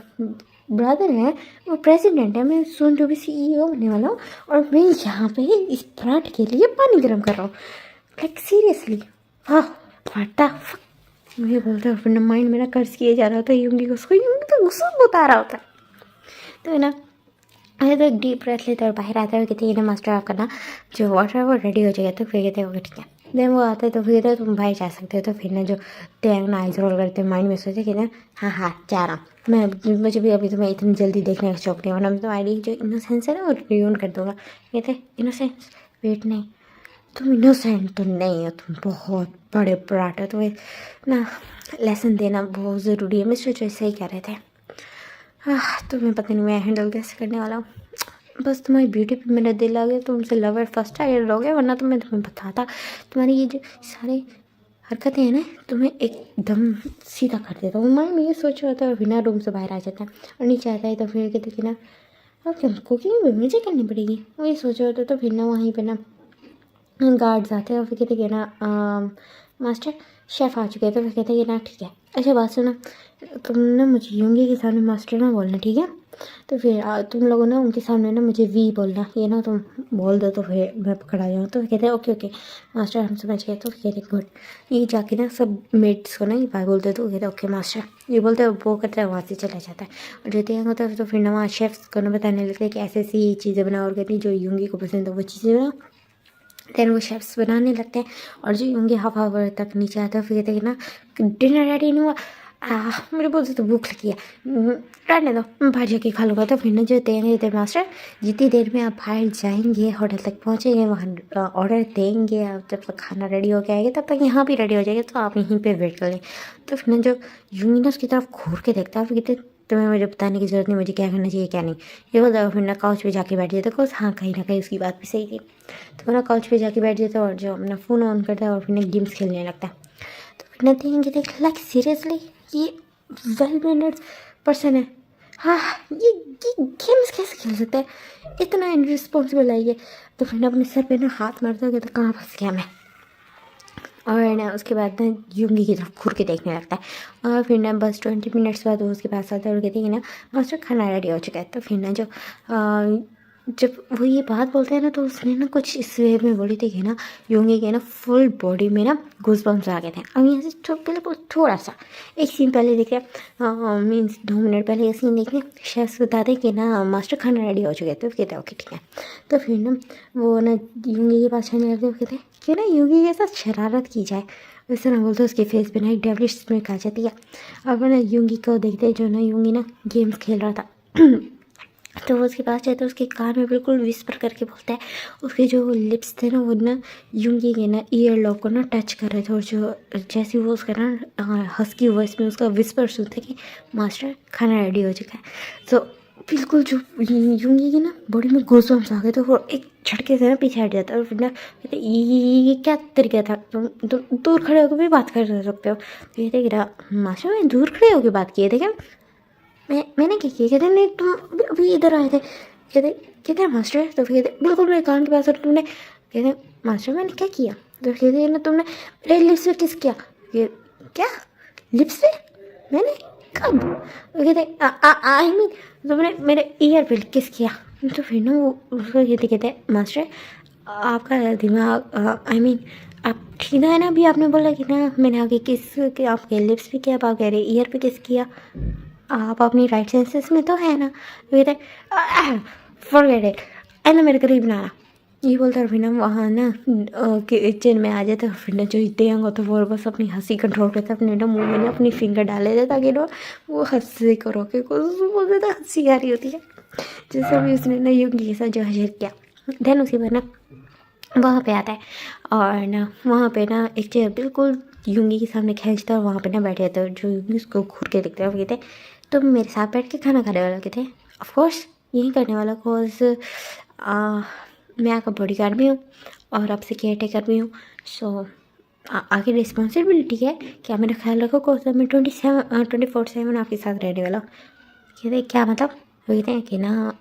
ब्रदर है वो प्रेसिडेंट है, मैं सून टू बी CEO बनने वाला हूँ, और मैं यहाँ पे इस पराठे के लिए पानी गर्म कर रहा हूँ। Like seriously what the fuck, मुझे बोलते हैं। फिर माइंड मेरा कर्ज किए जा रहा होता है यूंगी को, उसको यूंगी तो गुस्सा बता रहा होता है। तो ना अरे तो एक डीप ब्रेथ लेते और बाहर आता है, कहते हैं ना मास्टर आपका ना जो वाटर है वो रेडी हो जाएगा। तो फिर कहते हैं ओके ठीक है। देन वो आता है तो फिर कहते तुम बाहर जा सकते हो। तो फिर ना जो टैंग ना आइज रोल करते माइंड में सोचे कि ना हाँ जा रहा हूँ मैं, मुझे भी अभी तुम्हें इतनी जल्दी देखने का शौक नहीं, वरना मैं तो आईडी जो इनोसेंस है ना वो रियून कर दूँगा। कहते इनोसेंस वेट नहीं, तुम इनोसेंट तो नहीं हो, तुम बहुत बड़े पराठे, तुम्हें ना लेसन देना बहुत ज़रूरी है। मिस्टर जो सही कह रहे थे। तुम्हें पता नहीं मैं हैंडल कैसे करने वाला हूँ, बस तुम्हारी ब्यूटी पे मेरा दिल आ गया, तुमसे लव एट फर्स्ट टाइम हो गया, वरना तो मैं तुम्हें बताता। तुम्हारी ये जो सारे हरकतें हैं ना तुम्हें एकदम सीधा कर देता हूँ। माइंड में ये सोच रहा था, बिना रूम से बाहर आ जाता है और नीचे आता है। तो फिर कहते कि ना अब क्या कुकिंग भी मुझे करनी पड़ेगी, वही सोच रहा था। तो फिर ना वहीं पर ना गार्ड्स आते हैं और फिर कहते कि ना मास्टर शेफ़ आ चुके हैं। तो फिर कहते कि ना ठीक है। अच्छा बात सुना, तुम ना मुझे यूंगी के सामने मास्टर ना बोलना ठीक है। तो फिर तुम लोगों ना उनके सामने ना मुझे वी बोलना, ये ना तुम बोल दो तो फिर मैं पकड़ा जाऊँ। तो कहते हैं ओके मास्टर हम समझ गए। तो कहते गुड। ये जाके ना सब मेट्स को ना ये बाय बोलते, तो कहते ओके मास्टर ये बोलते वो करता है, वहाँ से चला जाता है। और जो तैयार होता है तो फिर ना वहाँ शेफ्स को ना बताने लगते हैं कि ऐसी ऐसी चीज़ें बनाओ, और कहती जो यूंगी को पसंद है वो चीज़ें बनाओ। देन वो शेफ्स बनाने लगते हैं, और जो यूंगी हाफ आवर तक नीचे आता है फिर कहते हैं कि ना डिनर रेडी नहीं हुआ, मेरे बहुत तो भूख लगी है, रहने दो मैं बाहर जाके खा लूँगा। तो फिर ना जो देते मास्टर जितनी देर में आप बाहर जाएंगे होटल तक पहुँचेंगे, वहाँ ऑर्डर देंगे, आप जब तक खाना रेडी हो गया तब तक यहाँ भी रेडी हो जाएगा, तो आप यहीं पे वेट कर लें। तो फिर ना जो यूंगी ना उसकी तरफ घूर के देखता है, फिर कहते तुम्हें मुझे बताने की ज़रूरत नहीं मुझे क्या करना चाहिए क्या नहीं। ये बोलता फिर ना काउच पे जाके बैठ जाता है। हाँ कहीं ना कहीं उसकी बात भी सही थी। तो ना काउच पे जाके बैठ जाता है और जो अपना फ़ोन ऑन करता है और फिर ना गेम्स खेलने लगता है। तो फिर ना देखेंगे लाइक सीरियसली ये वेल मैनर्ड पर्सन है, हाँ ये गेम्स कैसे खेल सकता है, इतना इनरिस्पॉन्सिबल है ये। तो फिर ना अपने सर पे ना हाथ मारता है, तो कहाँ फंस गया मैं। और ना उसके बाद ना यूंगी की तरफ घूर के देखने लगता है। और फिर ना बस 20 मिनट्स बाद वो उसके पास आता है और कहती है ना मास्टर खाना रेडी हो चुका है। तो फिर ना जब वो ये बात बोलते हैं ना तो उसने ना कुछ इस वे में बोली थी कि ना यूंगी के ना फुल बॉडी में ना गूज़बम्स आ गए थे। अब यहाँ से बिल्कुल थोड़ा सा एक सीन पहले देखे, मीन्स 2 मिनट पहले ये सीन देखे, शेफ्स बता दें कि ना मास्टर खाना रेडी हो चुके थे। तो कहते ओके ठीक है। तो फिर ना वो ना यूंगी के पास जाने लगते कहते कि ना यूंगी के साथ शरारत की जाए। वैसे ना बोलते उसके फेस पे ना एक डेविलिश स्मिक आ जाती है। अब ना यूंगी को देखते जो ना यूंगी ना गेम्स खेल रहा था तो वो उसके पास जाए तो उसके कान में बिल्कुल विस्पर करके बोलता है। उसके जो लिप्स थे ना वो ना यूंगी के ना ईयर लॉक को ना टच कर रहे थे और जो जैसे वो उसका ना हस्की वॉइस में उसका विस्पर सुनते कि मास्टर खाना रेडी हो चुका है। तो बिल्कुल जो यूंगी की ना बॉडी में गूज़बम्स आ गए तो वो एक झटके से ना पीछे हट जाता है। और फिर ना कहते ये क्या तरीका था, तुम दूर खड़े होकर भी बात कर सकते हो। तो कहते गिरा मास्टर मैं दूर खड़े होकर बात किए थे क्या, मैंने क्या किया। कहते नहीं तुम अभी इधर आए थे। कहते मास्टर। तो फिर कहते बिल्कुल मेरे कान के पास और तुमने। कहते मास्टर मैंने क्या किया। तो कहते ना तुमने मेरे लिप्स पे किस किया। क्या लिप्स पे मैंने कब। तो कहते आई मीन तुमने मेरे ईयर पे किस किया। तो फिर ना वो उसको कहते मास्टर आपका दिमाग आई मीन आप ठीक है ना। अभी आपने बोला कि ना मैंने आगे किस के आपके लिप्स पे किया, आप कह रहे ईयर पे किस किया। आप अपनी राइट सेंसेस में तो है ना। कहते फॉरगेट इट है ना मेरे करीब ना आना। ये बोलता है फिर ना वहाँ ना किचन में आ जाता है। फिर ना जो इतने यंग होता है वो बस अपनी हंसी कंट्रोल करता है, अपने ना मुंह में ना अपनी फिंगर डाले थे ताकि ना वो हंसे करो के बहुत ज़्यादा हंसी आ रही होती है। जैसे अभी उसने ना यूंगी के साथ जो हजर किया। देन उसके बाद ना वहाँ पे आता है और ना वहाँ पे ना एक चेयर बिल्कुल यूंगी के सामने खींचता है और वहाँ पे ना बैठे जाते हैं। जो यूंगी उसको घूर के देखते हैं वो कहते तुम मेरे साथ बैठ के खाना खाने वाला। कहते ऑफकोर्स यही करने वाला, बिकॉज मैं आपका बॉडी गार्ड भी हूँ और आपसे केयर टेकर भी हूँ। सो आगे रिस्पॉन्सिबिलिटी है कि आप मेरा ख्याल रखो। कोर्स मैं 24/7 आपके साथ रहने वाला हूँ। कहते क्या मतलब। वो कहते हैं कि ना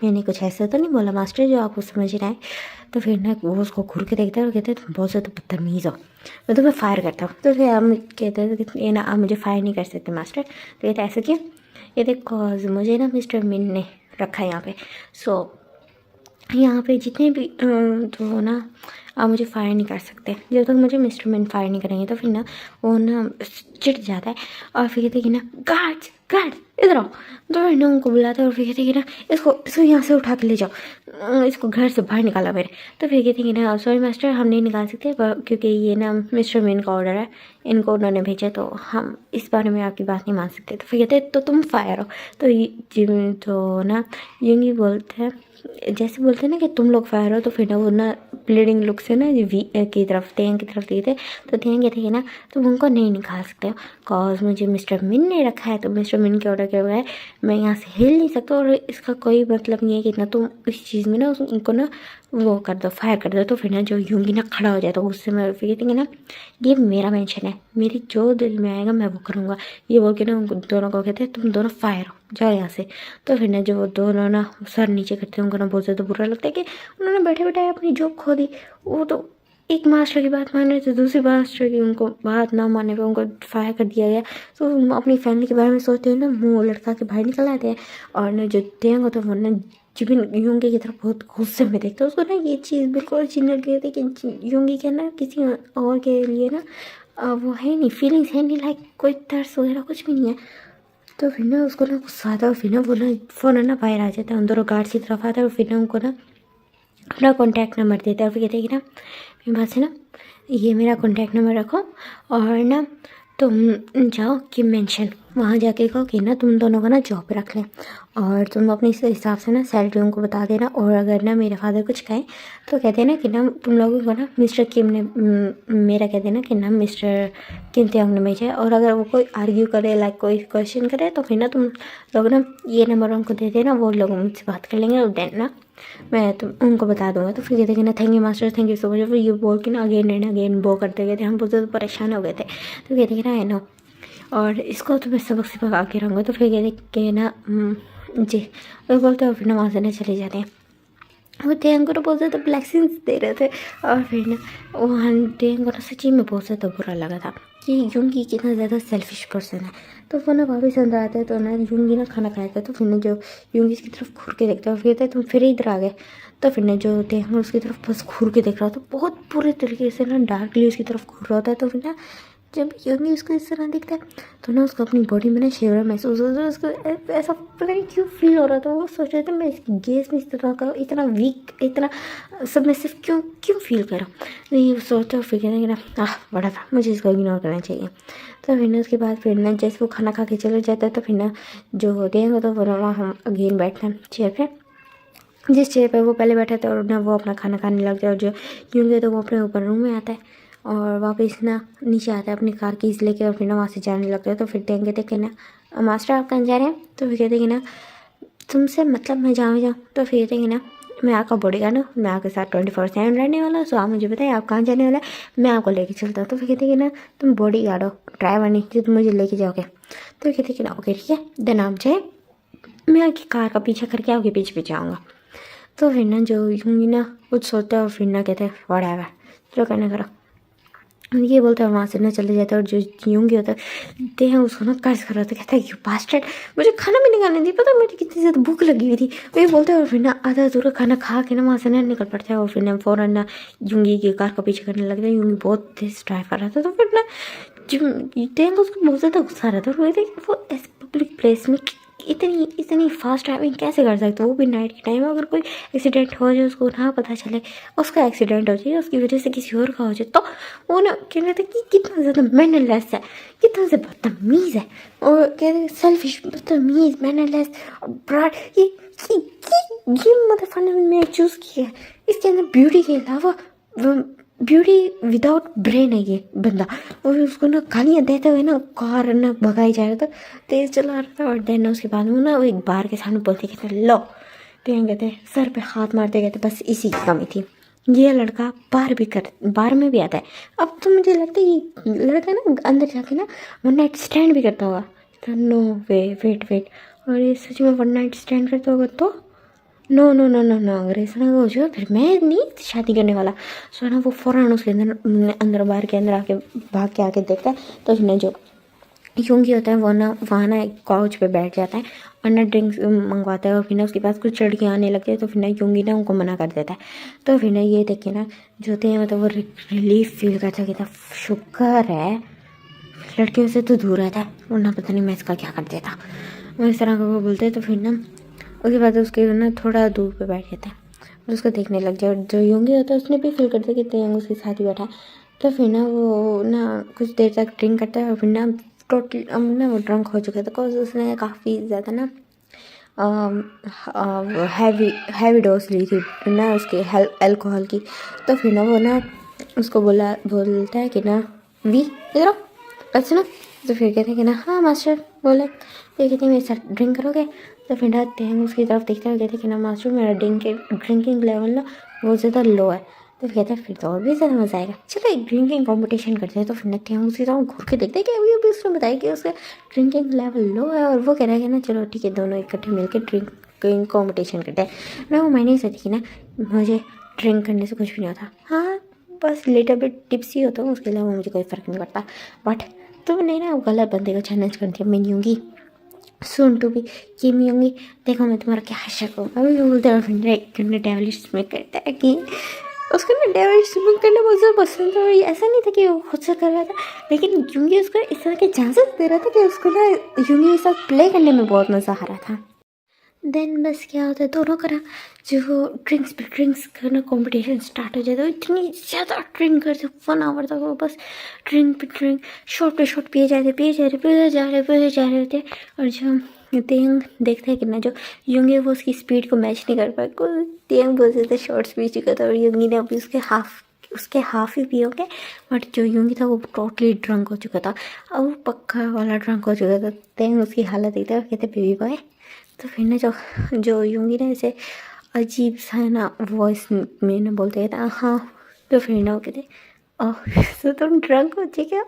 मैंने कुछ ऐसा तो नहीं बोला मास्टर जो आपको समझ रहा है। तो फिर ना वो उसको घूर के देखता है और कहते हैं तुम बहुत ज़्यादा बदतमीज़ हो, मैं तुम्हें फायर करता हूँ। तो फिर हम कहते हैं कि ये ना आप मुझे फायर नहीं कर सकते मास्टर। तो कहते ऐसा क्यों। ये देखो मुझे ना मिस्टर मिन ने रखा है यहाँ पे। सो यहाँ पे जितने भी तो ना आप मुझे फायर नहीं कर सकते जब तक मुझे मिस्टर मिन फायर नहीं करेंगे। तो फिर ना वो ना चिढ़ जाता है और फिर कहते कि ना गार्ड्स इधर आओ। तो फिर ना उनको बुलाता है और फिर कहते कि ना इसको यहाँ से उठा के ले जाओ, इसको घर से बाहर निकाला मेरे। तो फिर कहते कि ना सॉरी मास्टर हम नहीं निकाल सकते क्योंकि ये ना मिस्टर मिन का ऑर्डर है, इनको उन्होंने भेजा तो हम इस बारे में आपकी बात नहीं मान सकते। तो फिर कहते तो तुम फायर हो। तो ना यूंगी बोलते हैं जैसे बोलते हैं ना कि तुम लोग फायर हो। तो फिर ना वो ना ब्लीडिंग लुक से ना वी की तरफ तेंग की तरफ दिए थे। तो तेंग कहते हैं ना तुम उनको नहीं निकाल सकते हो कॉज मुझे मिस्टर मिन ने रखा है। तो मिस्टर मिन के ऑर्डर के बगैर मैं यहाँ से हिल नहीं सकता और इसका कोई मतलब नहीं है कि ना तुम इस चीज़ में ना उनको ना वो कर दो फायर कर दो। तो फिर ना जो यूंगी ना खड़ा हो जाए तो उससे मैं फिर कहती ना ये मेरा मेंशन है, मेरी जो दिल में आएगा मैं वो करूँगा। ये बोल के ना उनको दोनों को कहते हैं तुम दोनों फायर हो जाओ यहाँ से। तो फिर ना जो वो दोनों ना सर नीचे करते हैं उनको ना बहुत ज़्यादा बुरा लगता है कि उन्होंने बैठे बैठे अपनी जॉब खो दी। वो तो एक मास्टर की बात मान रहे थे, दूसरी मास्टर की उनको बात ना मानने पे उनको फायर कर दिया गया। तो अपनी फैमिली के बारे में सोचते हैं ना मुँह लड़का के बाहर निकल आते हैं। और ना जो तेंग होता है वो ना जिबिन यूंगी की तरफ बहुत गुस्से में देखते हैं उसको ना ये चीज़ बिल्कुल ओरिजिनल की होती है कि यूंगी के ना किसी और के लिए ना वो है नहीं, फीलिंग्स है नहीं, लाइक कोई तरस वगैरह कुछ भी नहीं है। तो फिर ना उसको ना गुस्सा आता है और फिर ना वो ना फ़ौरन ना बाहर आ जाता है, उन दोनों गार्ड्स की तरफ आता है और फिर ना उनको ना अपना कॉन्टैक्ट नंबर देता है और फिर कहते हैं कि ना मेरे पास है ना ये मेरा कॉन्टैक्ट नंबर रखो और ना तुम जाओ कि मेंशन वहाँ जाके कहो कि ना तुम दोनों का ना जॉब रख लें और तुम अपने हिसाब से ना सैलरी उनको बता देना। और अगर ना मेरे फादर कुछ कहें तो कहते हैं ना कि ना तुम लोगों को ना मिस्टर किम ने मेरा कहते हैं ना कि ना मिस्टर किम त्योंग ने भेजा है। और अगर वो कोई आर्ग्यू करे लाइक कोई क्वेश्चन करे तो फिर ना तुम लोग ना ये नंबर उनको दे देना, वो लोग मुझसे बात कर लेंगे और देन ना मैं तुम उनको बता दूंगा। तो फिर कहते हैं कि ना thank you master, thank you so much. फिर ये बोल के ना अगेन एंड अगेन वो करते गए थे, हम बहुत ज़्यादा परेशान हो गए थे। तो कहते हैं कि ना आई नो और इसको तो मैं सबक से भगा के रहूँगा। तो फिर कहते कि ना जी वो बोलते हैं फिर ना वहाँ से ना चले जाते हैं। वो टेंग को तो बहुत ज़्यादा ब्लेसिंग्स दे रहे थे। और फिर ना वहाँ टेंग को ना सच्ची में बहुत ज़्यादा बुरा लगा था कि यूंगी कितना ज़्यादा सेल्फिश पर्सन है। तो वो ना वापस अंदर आते हैं तो ना यूंगी ना खाना खाया था, तो फिर ना जो यूंगी इसकी तरफ घूर के देखता है, फिर कहता है तुम फिर इधर आ गए। तो फिर ना जो टेंग उसकी तरफ बस घूर के देख रहा था, बहुत बुरे तरीके से ना डार्कली उसकी तरफ घूर रहा होता है। तो फिर ना जब यूंगी उसको इस तरह दिखता है तो ना उसको अपनी बॉडी में ना शिवर महसूस होता है। उसको ऐसा पता नहीं क्यों फील हो रहा था। वो सोच रहा था मैं इसकी गेस में इस तरह का इतना वीक इतना सबमिसिव क्यों क्यों फील कर रहा हूँ। तो ये सोचता फिर कहना कि ना बड़ा था, मुझे इसको इग्नोर करना चाहिए। तो फिर ना उसके बाद फिर ना जैसे वो खाना खा के चले जाता है तो फिर ना जो होते हैं तो वहाँ हम अगेन बैठते हैं चेयर पर, जिस चेयर पर वो पहले बैठा था, और ना वो अपना खाना खाने लगता है। और जो यूंगी तो वो अपने ऊपर रूम में आता है और वापस ना नीचे आता है अपनी कार कीज़ लेके, और फिर ना वहाँ से जाने लगता है। तो फिर देंगे देखे ना मास्टर आप कहाँ जा रहे हैं। तो फिर कहते कि ना तुमसे मतलब मैं जाऊँ। तो फिर कहते कि ना मैं आपका बॉडीगार्ड हूँ, मैं आपके साथ 24/7 रहने वाला हूँ। सो आप मुझे बताइए आप कहाँ जाने वाला है, मैं आपको लेके चलता हूँ। तो फिर कहते कि ना तुम बॉडीगार्ड हो, ड्राइवर नहीं जो तुम मुझे लेके जाओगे। तो कहते कि ना ओके ठीक है, देन आप जाए, मैं आपकी कार का पीछा करके आपके पीछे पीछे आऊँगा। तो फिर ना जो यूंगी ना कुछ सोचता है और फिर ना कहते हैं व्हाटएवर, जो करना करो। ये बोलता है वहाँ से ना चले जाता है। और जो यूंगी होता है ते हैं उसको ना कर्ज कर रहा था, कहता है यू बास्टर्ड, मुझे खाना भी नहीं खाने दी, पता मुझे कितनी ज़्यादा भूख लगी हुई थी। वो ये बोलता है और फिर ना आधा अधूरा खाना खा के ना वहाँ से ना निकल पड़ता है। और फिर ना फ़ौरन ना यूंगी की कार का पीछे करने लगता है। यूंगी बहुत तेज ड्राइव कर रहा था। तो फिर ना जो टेंग उसको बहुत ज़्यादा गुस्सा आ रहा था। वो ऐसे पब्लिक प्लेस में इतनी इतनी फास्ट ड्राइविंग कैसे कर सकते हो, वो भी नाइट के टाइम। अगर कोई एक्सीडेंट हो जाए उसको ना पता चले, उसका एक्सीडेंट हो जाए उसकी वजह से किसी और का हो जाए, तो वो ना कह रहे थे कि कितना ज़्यादा मैनरलेस है, कितना ज़्यादा बदतमीज़ है। और कह रहे सेल्फिश, बदतमीज़, मैनरलेस और ब्राड। ये मदरफंड में चूज़ किया है। इसके अंदर ब्यूटी के अलावा ब्यूटी विदाउट ब्रेन है ये बंदा। और उसको ना गालियाँ देते हुए ना कार ना भगाई जा रहा था, तेज़ चला रहा था। और देन उसके बाद वो ना वो एक बार के सामने बोलते कहते लो, तो यहाँ कहते सर पे हाथ मारते कहते बस इसी की कमी थी, ये लड़का बार में भी आता है। अब तो मुझे लगता है ये लड़का ना अंदर जाके ना वन नाइट स्टैंड भी करता होगा। तो नो वे, वेट, और ये सच में वन नाइट स्टैंड करता होगा तो no no no no no, अगर ऐसा ना हो जाए फिर मैं नहीं शादी करने वाला। सो ना वो फ़ौरन उसके अंदर बार के अंदर आके भाग के आके देखता है। तो फिर ना जो यूंगी होता है वो ना वहाँ ना एक काउच पे बैठ जाता है और ना ड्रिंक्स मंगवाता है। और फिर ना उसके पास कुछ लड़कियाँ आने लगती है। तो फिर ना यूंगी ना उनको मना कर देता है। तो फिर ना ये देख के ना जो होते हैं मतलब वो रिलीफ फील करता है, कहता शुक्र है लड़कियों से तो दूर रहता है, वरना पता नहीं मैं इसका क्या कर देता। वो इस तरह का वो बोलते हैं। तो फिर ना उसके बाद उसके ना थोड़ा दूर पे बैठ जाता है और उसको देखने लग जाए। और जो यूंगी होता है उसने भी फील करता है कि तेयंग उसके साथ ही बैठा है। तो फिर ना वो ना कुछ देर तक ड्रिंक करता है और फिर ना टोटल ना वो ड्रंक हो चुका था बिकॉज उसने काफ़ी ज़्यादा ना हैवी डोज ली थी ना उसके अल्कोहल की। तो फिर ना वो ना उसको बोलता है कि ना वी इधर आओ, अच्छा ना। तो फिर कहते हैं कि ना हाँ मास्टर बोले। तो कहते हैं मेरे साथ ड्रिंक करोगे। तो फिर ना तेंग उसकी तरफ देखते हैं, कहते हैं कि ना मास्टर मेरा ड्रिंकिंग लेवल ना बहुत ज़्यादा लो है। तो कहते हैं फिर तो और भी ज़्यादा मज़ा आएगा, चलो एक ड्रिंकिंग कंपटीशन करते हैं। तो फिर ना तेंग उसकी तरफ घूर के देखते हैं कि अभी उसने बताया कि उसका ड्रिंकिंग लेवल लो है। और वो कह रहा है कि ना चलो ठीक है दोनों इकट्ठे मिलकर ड्रिंकिंग कंपटीशन करते हैं। ना वो मैं नहीं सोची कि ना मुझे ड्रिंक करने से कुछ भी नहीं होता, हाँ बस लिटिल बिट टिप्स ही होता हूँ, उसके अलावा मुझे कोई फ़र्क नहीं पड़ता। बट तुमने ना गलत बंदे को चैलेंज कर दिया, मैं नहीं होंगी सुन टू भी ये नहीं होंगी, देखो मैं तुम्हारा क्या शक हूँ। अभी बोलते हैं डेविलिश स्विमिंग करता है कि उसको ना डेविलिश स्विमिंग करना बहुत ज़्यादा पसंद था। और ऐसा नहीं था कि वो खुद से कर रहा था, लेकिन यूंगी उसको इस तरह की इजाज़त दे रहा था कि उसको ना यूंगी के साथ प्ले करने में बहुत मज़ा आ रहा था। देन बस क्या होता है दोनों का ना जो ड्रिंक्स करना कंपटीशन स्टार्ट हो जाता है। इतनी ज़्यादा ड्रिंक करते 1 आवर तक वो बस ड्रिंक पे ड्रिंक शॉट पे शॉट पिए जा रहे होते। और जो तेंग देखते हैं कि ना जो यूंगी वो उसकी स्पीड को मैच नहीं कर पाए, तेंग बहुत ज़्यादा शॉर्ट्स पी चुका था और यूंगी ने अभी उसके हाफ ही पियोगे। बट जो यूंगी था वो टोटली ड्रंक हो चुका था, अब वो पक्का वाला ड्रंक हो चुका था। तेंग उसकी हालत देखता है और कहते बेबी बॉय। तो फिर ना जो यूंगी ना ऐसे अजीब सा ना वॉइस में ना बोलते थे हाँ। तो फिर ना वो कहते ओह तो तुम ड्रंक हो क्या,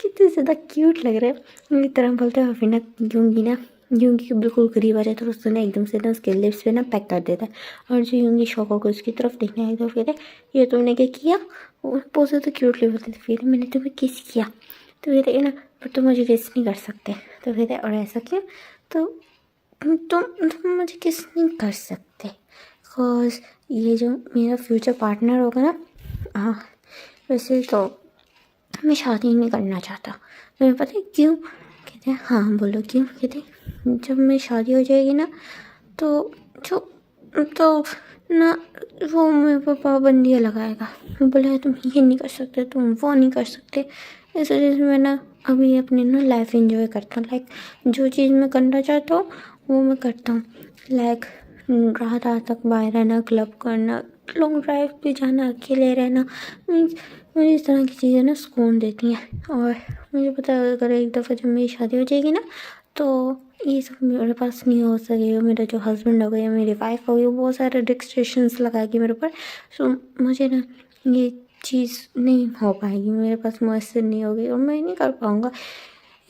कितने ज़्यादा क्यूट लग रहे हैं इस तरह बोलते हैं। फिर ना यूंगी ना यूंगी के बिल्कुल करीब आ जाता है और उसने ना एकदम से ना उसके लिप्स पे ना पैक कर देता है। और जो यूंगी शौक होकर उसकी तरफ देखने आई तो कहते ये तुमने क्या किया। वो पोज तो क्यूटली बोलते थे, फिर मैंने तुम्हें किस किया। तो कहते ना पर तुम मुझे किस नहीं कर सकते। तो कहते और ऐसा क्यों। तो तुम मुझे किस नहीं कर सकते बिकॉज ये जो मेरा फ्यूचर पार्टनर होगा ना, हाँ वैसे तो मैं शादी नहीं करना चाहता। तुम्हें पता है क्यों। कहते हैं हाँ बोलो क्यों। कहते जब मेरी शादी हो जाएगी ना तो जो तो ना वो मेरे पर पाबंदियाँ लगाएगा। बोले तुम ये नहीं कर सकते, तुम वो नहीं कर सकते। इस वजह से मैं ना अभी अपनी ना लाइफ एंजॉय करता हूँ। लाइक जो चीज़ मैं करना चाहता हूँ वो मैं करता हूँ। लाइक रात रात तक बाहर रहना, क्लब करना, लॉन्ग ड्राइव पे जाना, अकेले रहना, मीन्स मुझे इस तरह की चीज़ें ना सुकून देती हैं। और मुझे पता है अगर एक दफ़ा जब मेरी शादी हो जाएगी ना तो ये सब मेरे पास नहीं हो सकेगा। मेरा जो हस्बैंड होगा या मेरी वाइफ होगी वो बहुत सारे रिस्ट्रिक्शंस लगाएगी मेरे ऊपर। सो मुझे ना ये चीज़ नहीं हो पाएगी, मेरे पास मुयस्सर नहीं होगी और मैं नहीं कर पाऊँगा।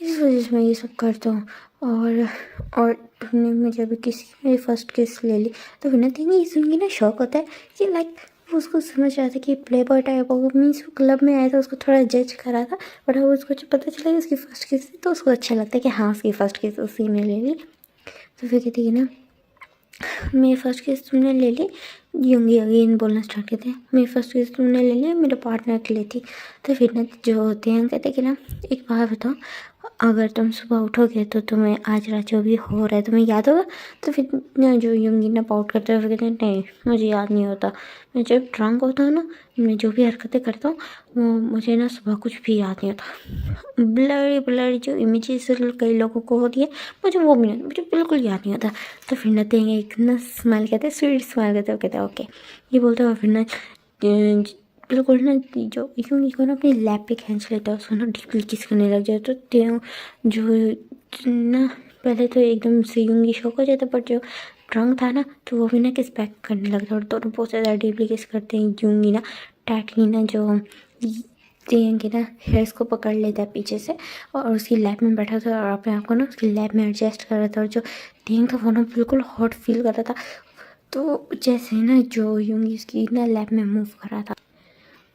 इस वजह से मैं ये सब करता हूँ। और तुमने मुझे अभी मेरी फर्स्ट किस ले ली तो फिर ना तेरी ये सुन के ना शौक होता है कि लाइक वो उसको समझ आता है कि प्ले बॉय टाइप होगा। मीन्स वो क्लब में आया था, उसको थोड़ा जज करा था, बट अब उसको जब पता चला कि उसकी फ़र्स्ट किस थी तो उसको अच्छा लगता है कि हाँ उसकी फ़र्स्ट किस उसी ने ले ली। तो फिर कहती है ना मेरी फर्स्ट किस तुमने ले ली। यूंगी अगेन बोलना स्टार्ट करते हैं मेरी फर्स्ट किस तुमने ले ली, मेरे पार्टनर के लिए थी। तो फिर ना जो होते हैं कहते कि ना एक बात बताओ, अगर तुम सुबह उठोगे तो तुम्हें आज रात जो भी हो रहा है तुम्हें याद होगा। तो फिर ना जो यूंगी ना पाउट करते हुए कहते हैं नहीं मुझे याद नहीं होता। मैं जब ड्रंक होता हूँ ना मैं जो भी हरकतें करता हूँ वो मुझे ना सुबह कुछ भी याद नहीं होता। ब्लरी जो इमेजेस कई लोगों को होती है मुझे वो भी नहीं, मुझे बिल्कुल याद नहीं होता। तो फिर ना देंगे एक ना स्माइल कहते हैं, स्वीट स्माइल कहते हैं, कहते हैं ओके ये बोलते हैं। फिर ना बिल्कुल ना जो यूंगी को ना अपनी लैप पे खींच लेता है, उसको ना डीपली किस करने लग जाए। तो जो ना पहले तो एकदम से यूंगी शौक हो जाता, बट जो ड्रंक था ना तो वो भी ना किस बैक करने लगता और दोनों बहुत ज़्यादा डीपली किस करते हैं। यूंगी ना टाइटली ना जो देंगे ना हेयर्स को पकड़ लेता है पीछे से और उसकी लैब में बैठा था और अपने आप को ना उसकी लैब में एडजस्ट कर रहा था। और जो देंग था वो ना बिल्कुल हॉट फील कर रहा था। तो जैसे ना जो यूंगी उसकी ना लैब में मूव कर रहा था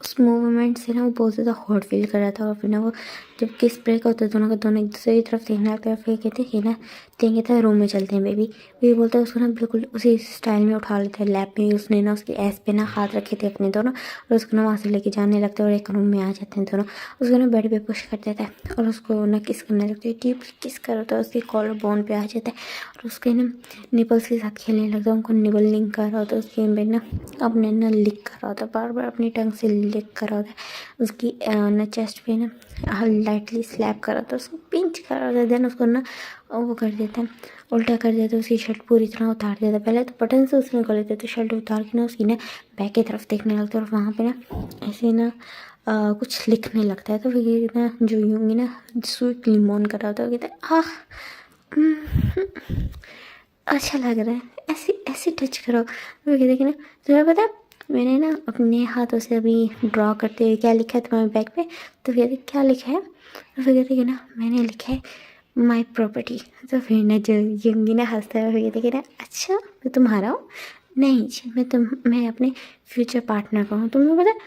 उस मूवमेंट से ना वो बहुत ज़्यादा हॉट फील कर रहा था। और फिर ना वो जब किस ब्रेक होता है दोनों का दोनों एक दूसरे की तरफ देखने लगता है। फिर कहते हैं कि ना देंगे था रूम में चलते हैं बेबी बोलता है। उसको ना बिल्कुल उसी स्टाइल में उठा लेता है लैब में। उसने ना उसके ऐस पे ना हाथ रखे थे अपने दोनों और उसको ना वहाँ से लेके जाने लगता है और एक रूम में आ जाते हैं दोनों। उसको ना बेड पे पुश कर देता है और उसको ना किस करने लगता है, डीप किस कर होता है, उसके कॉलर बोन पे आ जाता है और उसके ना निपल्स के साथ खेलने लगता है। उनको निबल लिंक कर रहा होता है उसके पे ना अपने ना लिक कर रहा होता है, बार बार अपनी टंग से लिक कर रहा होता है उसकी ना चेस्ट पे ना लाइटली स्लैप कर रहा था, उसको पिंच कर रहा था। देन उसको ना वो कर देता है, उल्टा कर देता है, उसकी शर्ट पूरी तरह उतार देता है। पहले तो बटन से उसमें कर लेते तो शर्ट उतार के ना उसकी ना बैक की तरफ देखने लगता है और वहाँ पे ना ऐसे ना कुछ लिखने लगता है। तो फिर ना जो यूंगी ना स्वीट लिमोन कर रहा होता है, कहता है अच्छा लग रहा है, ऐसे ऐसे टच करो। वो कहते कि ना तुम्हें पता है मैंने ना अपने हाथों से अभी ड्रॉ करते हुए क्या लिखा है तुम्हारे बैग पे। तो कहते क्या लिखा है। तो फिर कहते कि ना मैंने लिखा है माई प्रॉपर्टी। तो फिर ना जो यूंगी ना हंसता है, फिर कहते कि ना अच्छा मैं तुम्हारा हूँ। नहीं जी मैं अपने फ्यूचर पार्टनर का हूँ। तुम्हें पता है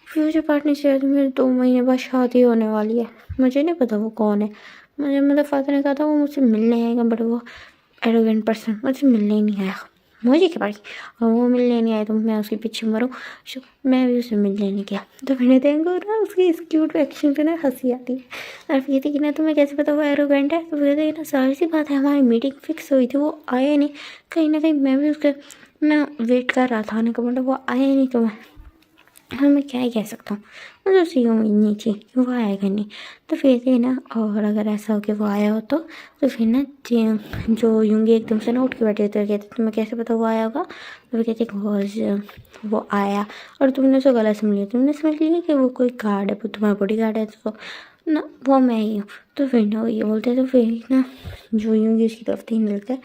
फ्यूचर पार्टनर से मेरे 2 महीने बाद शादी होने वाली है। मुझे नहीं पता वो कौन है। मुझे मतलब फादर ने कहा था वो मुझसे मिलने आएगा, बट वो एरोगेंट पर्सन मुझे मिलने ही नहीं आया। मुझे क्या पड़ी, और वो मिलने नहीं आया तो मैं उसके पीछे मरूँ। मैं भी उसे मिलने नहीं गया। तो मैंने देखो ना उसकी इस क्यूट एक्शन पे ना हंसी आती है। और फिर कहती कि ना तुम्हें कैसे पता वो एरोगेंट है। तो कहते ना सारी सी बात है हमारी मीटिंग फिक्स हुई थी, वो आया नहीं। कहीं ना कहीं मैं भी उसके ना वेट कर रहा था आने का, मतलब वो आया नहीं। तो मैं क्या ही कह सकता हूँ, मुझे उसकी उम्मीद नहीं थी कि वो आएगा नहीं। तो फिर से ना और अगर ऐसा हो कि वो आया हो तो फिर ना जो यूंगी एकदम से ना उठ के बैठे तो कहते तुम्हें कैसे पता वो आया होगा। तो फिर कहते वो आया और तुमने उसको गलत समझ लिया, तुमने समझ लिया कि वो कोई गार्ड है, वो तुम्हारा बॉडी गार्ड है। तो ना वो मैं ही हूँ। तो फिर ना वो ये बोलते तो फिर ना जो यूंगी उसकी तरफ देखने लगता है,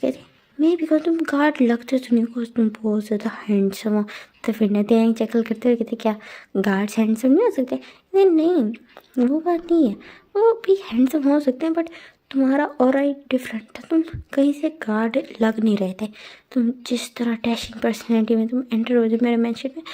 कहते मैं बिकॉज तुम गार्ड लगते तो नहीं, बिकॉज तुम बहुत ज़्यादा हैंडसम हो। तो फिर ना देंगे चकल करते हुए कहते क्या गार्ड्स हैंडसम नहीं हो सकते। नहीं वो बात नहीं है, वो भी हैंडसम हो सकते हैं बट तुम्हारा ऑरा ही डिफरेंट था, तुम कहीं से गार्ड लग नहीं रहे थे। तुम जिस तरह डैशिंग पर्सनैलिटी में तुम एंटर हो थे मेरे मेंशन में,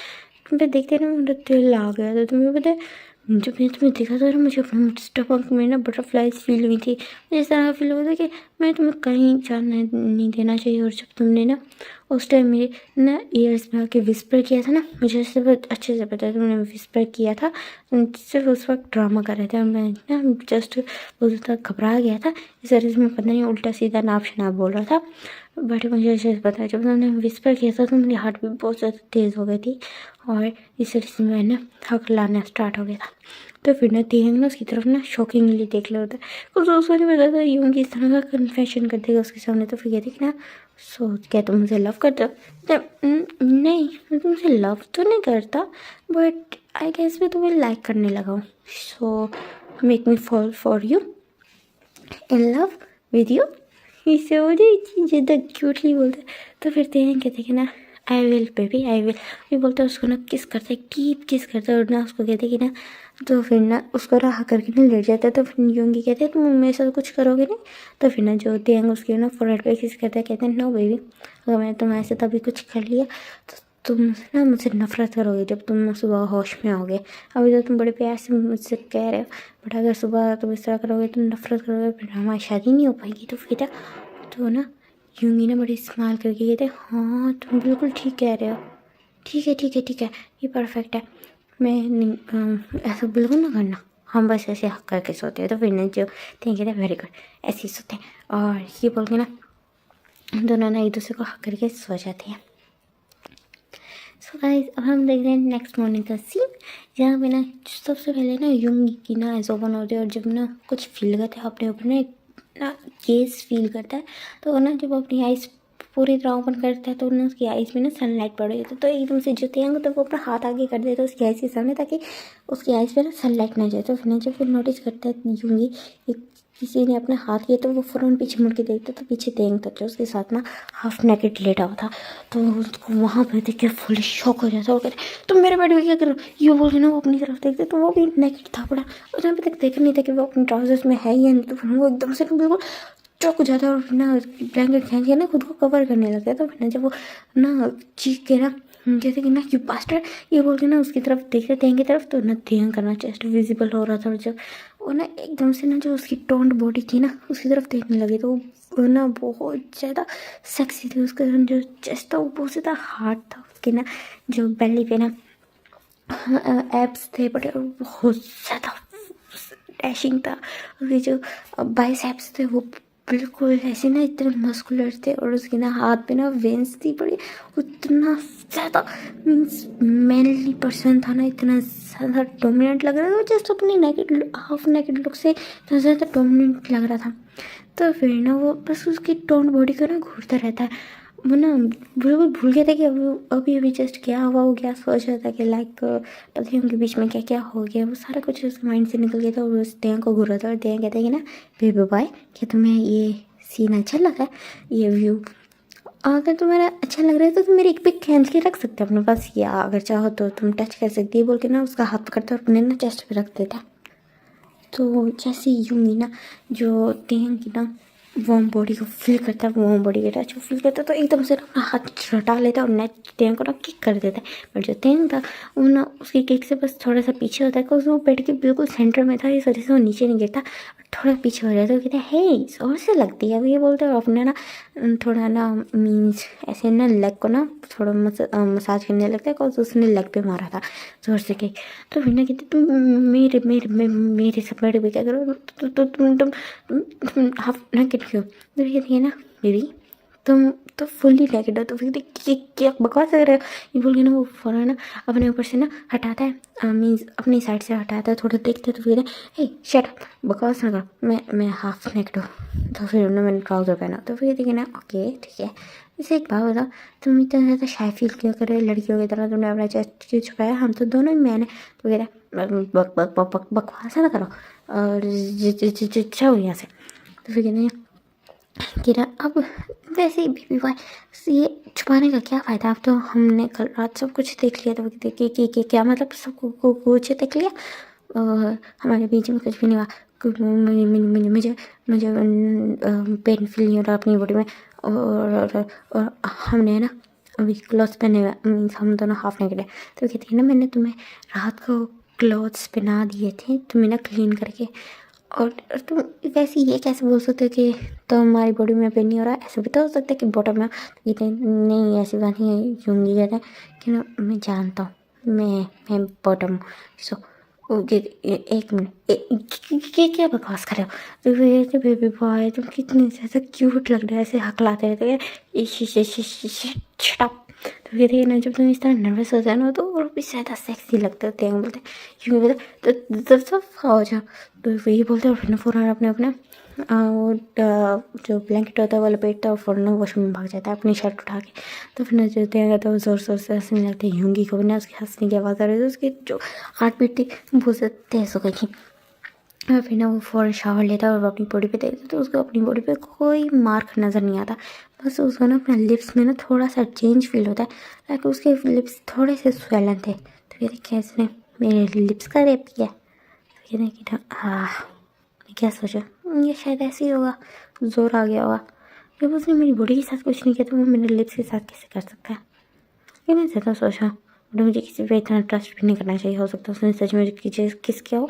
तुम पे देखते ना मेरा दिल आ गया था। तुम्हें पता है, जब मैंने तुम्हें देखा था ना, मुझे अपने स्टमक में ना बटरफ्लाइज फील हुई थी। मुझे इस तरह फील हुआ था कि मैं तुम्हें कहीं जाने नहीं देना चाहिए। और जब तुमने ना उस टाइम मेरे ना ईयर्स में आके विस्पर किया था ना, मुझे उससे बहुत अच्छे से पता है तुमने विस्पर किया था। तुम सिर्फ उस वक्त ड्रामा कर रहे थे और मैं ना जस्ट बहुत ज़्यादा घबरा गया था। इस वजह से मैं पता नहीं उल्टा सीधा नाप शनाप बोल रहा था, बट मुझे अच्छे से पता है जब तुमने विस्पर किया था तो मेरी हार्ट भी बहुत ज़्यादा तेज़ हो गई थी और इस वजह से मैं ना हक लाना स्टार्ट हो गया था। तो फिर ना तेहंग ना उसकी तरफ ना शॉकिंगली देख रहा होता है। कुछ उसको नहीं पता था यूं कि इस तरह का कन्फेशन कर देगा उसके सामने। तो फिर कहती कि ना, सोच क्या तुम मुझे लव करते हो? नहीं, मैं तुमसे लव तो नहीं करता, बट आई गेस मैं तुम्हें लाइक करने लगा हूँ। So make me fall for you, in love with you. इससे मुझे चीज़ें तक क्यूटली बोलते। तो फिर तेहंग कहते कि ना, I will baby I will. ये बोलते उसको ना किस करते, डीप किस करते और ना उसको कहते कि ना, तो फिर ना उसको राह करके ना लेट जाता है। तो फिर योंगी कहते तुम मेरे साथ कुछ करोगे नहीं? तो फिर ना जो तेंग उसकी ना फोरहेड पे किस करते हैं, कहते हैं नो बेबी, अगर मैंने तुम्हारे से तभी कुछ कर लिया तो तुम ना मुझसे नफरत करोगे जब तुम सुबह होश में आओगे। अभी तो तुम बड़े प्यार से मुझसे कह रहे हो, बट अगर सुबह तुम इस तरह करोगे, तुम नफरत करोगे, फिर हमारी शादी नहीं हो पाएगी। तो फिर तो ना यूंगी ना बड़ी स्माइल करके कहते हाँ तुम बिल्कुल ठीक कह रहे हो, ठीक है ठीक है ठीक है, ये परफेक्ट है। मैं नहीं ऐसा बिल्कुल ना करना, हम बस ऐसे हक करके सोते हैं। तो फिर ना जो ठीक है वेरी गुड, ऐसे ही सोते हैं। और ये बोल के ना दोनों ना एक दूसरे को हक करके सो जाते हैं। सो गाइस अब हम देख रहे हैं नेक्स्ट मॉर्निंग का सीन, जहाँ पे ना सबसे पहले ना यूंगी की ना आइज ओपन होती है और जब ना कुछ फील करता है अपने ऊपर ना केस फील करता है, तो ना जब अपनी आइज पूरी तरह ओपन करता है तो ना उसकी आइज में ना सनलाइट पड़ जाती है। तो एकदम से जो तेंग तो वो अपना हाथ आगे कर देता है उसकी आइज के सामने, ताकि उसकी आइज पे ना सनलाइट ना जाए। तो फिर ना जब फिर नोटिस करता है यूंगी किसी ने अपना हाथ किया, तो वो फ़ौरन पीछे मुड़ के देखता तो पीछे तेंग था जो उसके साथ ना हाफ नेकेड लेटा हुआ था। तो उसको वहाँ पर देख के फुल शॉक हो जाता है और कहते तुम मेरे बेड में क्या करो? ये बोल के ना वो अपनी तरफ देखते तो वो भी नेकेड था पड़ा, और यहाँ पे तक देख नहीं था कि वो अपने ट्राउजर्स में है या नहीं। तो फिर वो एकदम से बिल्कुल चौंक जाता है और ना ब्लैंकेट खींच के ना खुद को कवर करने लगता है। तो फिर ना जब वो ना चीख के ना जैसे कि ना यू बास्टर्ड ये बोल के ना उसकी तरफ देखते तेंग की तरफ, तो ना तेंग करना चेस्ट विजिबल हो रहा था। और जब वो ना एकदम से ना जो उसकी टोन्ड बॉडी थी ना उसकी तरफ देखने लगी, तो वो ना बहुत ज़्यादा सेक्सी थी। उसका जो चेस्ट था वो बहुत ज़्यादा हार्ड था, उसके ना जो बेली पे ना एब्स थे बट बहुत ज़्यादा डैशिंग था। उसके जो बाइसेप्स थे वो बिल्कुल ऐसे ना इतने मस्कुलर थे, और उसके ना हाथ पे ना वेंस थी बड़ी, उतना ज़्यादा मीन्स मैनली पर्सन था ना, इतना ज़्यादा डोमिनेंट लग रहा था। जस्ट अपनी नेकेड हाफ नेकेड लुक से इतना ज़्यादा डोमिनेंट लग रहा था। तो फिर ना वो बस उसकी टोन बॉडी को ना घूरता रहता है। वो ना बिल्कुल भूल गया था कि अभी अभी जस्ट क्या हुआ, वो क्या सोच रहा था कि लाइक पता नहीं उनके बीच में क्या क्या हो गया, वो सारा कुछ उसके माइंड से निकल गया था। और उस देह को घूर रहा था और देह कहता है कि ना बेबी बॉय, क्या तुम्हें ये सीन अच्छा लगा है, ये व्यू अगर तुम्हारा अच्छा लग रहा है तो तुम मेरी एक पिक खींच के रख सकते हो अपने पास, या अगर चाहो तो तुम टच कर सकती है, बोल के ना उसका हाथ पकड़ता और अपने ना चेस्ट पे रख देता। तो जैसे यूंगी ना जो तेंग की ना वार्म बॉडी को फील करता है, वार्म बॉडी के टच को फील करता है, तो एकदम से ना अपना हाथ हटा लेता है और नेट तेंग को ना किक कर देता है। बट जो तेंग था वो ना उसकी किक से बस थोड़ा सा पीछे होता है, बिकॉज वो बेड के बिल्कुल सेंटर में था, इस वजह से वो नीचे नहीं गिरता, थोड़ा पीछे हो जाता है। वो कहते हैं हे जोर से लगती है, अब ये बोलते हैं अपने ना थोड़ा ना मीन्स ऐसे ना लेग को ना थोड़ा मसाज करने लगता है, बिकॉज उसने लेग पे मारा था जोर से किक। तो फिर ना कहते तुम मेरे मेरे मेरे सब बेड पे क्या करो, तो तुम हाफ नेकेड क्यों? तो ये देखिए ना बेबी तुम तो फुल्ली नेकेड हो। तो फिर क्या बकवास कर रहे हो, ये बोल के ना वो फ़ौरन ना अपने ऊपर से ना हटाता है, मीन्स अपनी साइड से हटाता है, थोड़ा देखते तो फिर हे शट अप, बकवास ना करो, मैं हाफ नेकेड हूँ। तो फिर उन्होंने मैंने ट्राउज़र पहना। तो फिर देखिए ना ओके ठीक है। इसे एक बात बताओ, तुम इतना ज़्यादा शाय फील क्यों कर रहे हो लड़कियों की तरह, तुमने अपना चेस्ट क्यों छुपाया, हम तो दोनों ही मैन है। तो कह रहा बकवास ना करो और जाओ यहाँ से। तो फिर कहने कि ना अब वैसे ही बेबी बॉय ये छुपाने का क्या फ़ायदा, अब तो हमने कल रात सब कुछ देख लिया। तो कि क्या मतलब सब कुछ देख लिया, हमारे बीच में कुछ भी नहीं हुआ। मुझे मुझे मुझे मुझे पेन फील नहीं हो रहा अपनी बॉडी में। और हमने ना अभी क्लॉथ्स पहने हुए, मीन्स हम दोनों हाफ नेकेड है। तो कहती है ना मैंने तुम्हें रात को क्लॉथ्स पहना दिए थे तुम्हें ना क्लीन करके, और तुम वैसे ये कैसे बोल सकते हो कि तो हमारी बॉडी में पेन नहीं हो रहा। ऐसा भी तो हो सकता है कि बॉटम में कहते हैं नहीं ऐसी बात नहीं है। यूंगी कहते हैं कि ना मैं जानता हूँ मैं बॉटम हूँ। सो ओके एक मिनट क्या बकवास कर रहे हो। तो ये बेबी बॉय तुम कितने ज़्यादा क्यूट लग रहे हो, ऐसे हकलाते रहते हैं शटअप। तो कहते हैं ना जब तुम इस तरह नर्वस हो जाए ना तो और भी ज़्यादा सेक्सी लगते होते हैं। बोलते यूँ बोलते तो सब हो जाओ। तो ये बोलते हैं, और फिर फ़ौरन अपने वो जो ब्लैंकेट होता है वो लपेटता है और फ़ौरन वॉशरूम में भाग जाता है अपनी शर्ट उठा के। तो फिर जो देगा तो ज़ोर ज़ोर से हंसने लगते हैं। यूंगी को भी ना उसकी हंसने की आवाज़ आ रही थी, उसकी जो हार्ट बीट थी बहुत ज़्यादा तेज़ हो गई थी। और फिर ना वो फ़ौरन शावर लेता है और अपनी बॉडी पे देखता तो उसको अपनी बॉडी पे कोई मार्क नज़र नहीं आता। बस उसको ना अपने लिप्स में ना थोड़ा सा चेंज फील होता है, लाइक उसके लिप्स थोड़े से स्वेलन थे। तो कहते कैसे ने मेरे लिप्स का रेप किया। तो कहते कि हाँ क्या सोचा ये शायद ऐसे ही होगा, जोर आ गया होगा। जब उसने मेरी बॉडी के साथ कुछ नहीं किया तो वो मेरे लिप्स के साथ कैसे कर सकता है। ये मैं ज़्यादा सोचा, बट मुझे किसी पे इतना ट्रस्ट भी नहीं करना चाहिए। हो सकता है उसने सच में किस किया हो।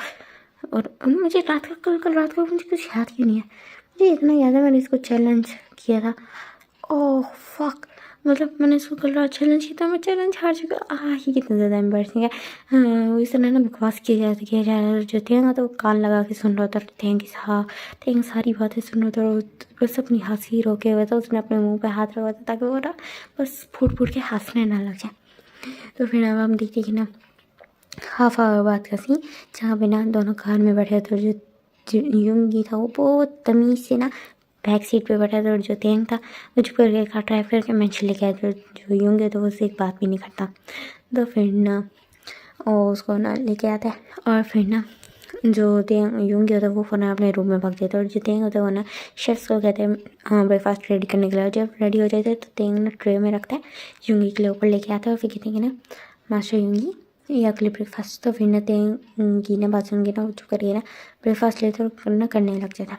और मुझे रात का कल रात को मुझे कुछ याद क्यों नहीं है। मुझे इतना याद है मैंने इसको चैलेंज किया था। ओह फक, मतलब मैंने इसको कल रात चैलेंज किया था, मैं चैलेंज हार चुका। ये कितना ज़्यादा एम्बैरसिंग है। हाँ इस तरह ना बकवास किया जा रहा जो थे तो कान लगा के सुन रहा था। थे सारी बातें सुन रहा था और बस अपनी हंसी रोके हुए था। उसने अपने मुंह पे हाथ रखा था ताकि वो ना बस फूट के हंसने ना लग जाए। तो फिर अब हम देखते कि ना हाफ आवर बाद का सीन जहाँ पे ना दोनों कार में बैठे थे। जो यूंगी था वो बहुत तमीज़ से ना बैक सीट पे बैठा था और जो तेंग था वो चुप करके कार ड्राइव करके मंच लेके आया था। जो यूंगी तो उससे एक बात भी नहीं करता। तो फिर ना और उसको ना लेके आता है और फिर ना जो तेंग यूंगी होता है वो फ़ोन अपने रूम में भाग जाता है। और जो तेंग होता है वो ना शेफ्स को कहते हैं हाँ ब्रेकफास्ट रेडी करने के लिए। जब रेडी हो जाता है तो तेंग ना ट्रे में रखता है, यूंगी के लिए ऊपर लेके आता है और फिर कहते हैं कि ना मास्टर यूंगी या अगले ब्रेकफास्ट। तो फिर ना तेंगी ना बात सुन के ना चुप करके ना ब्रेकफास्ट लेते और ना करने लग जाता।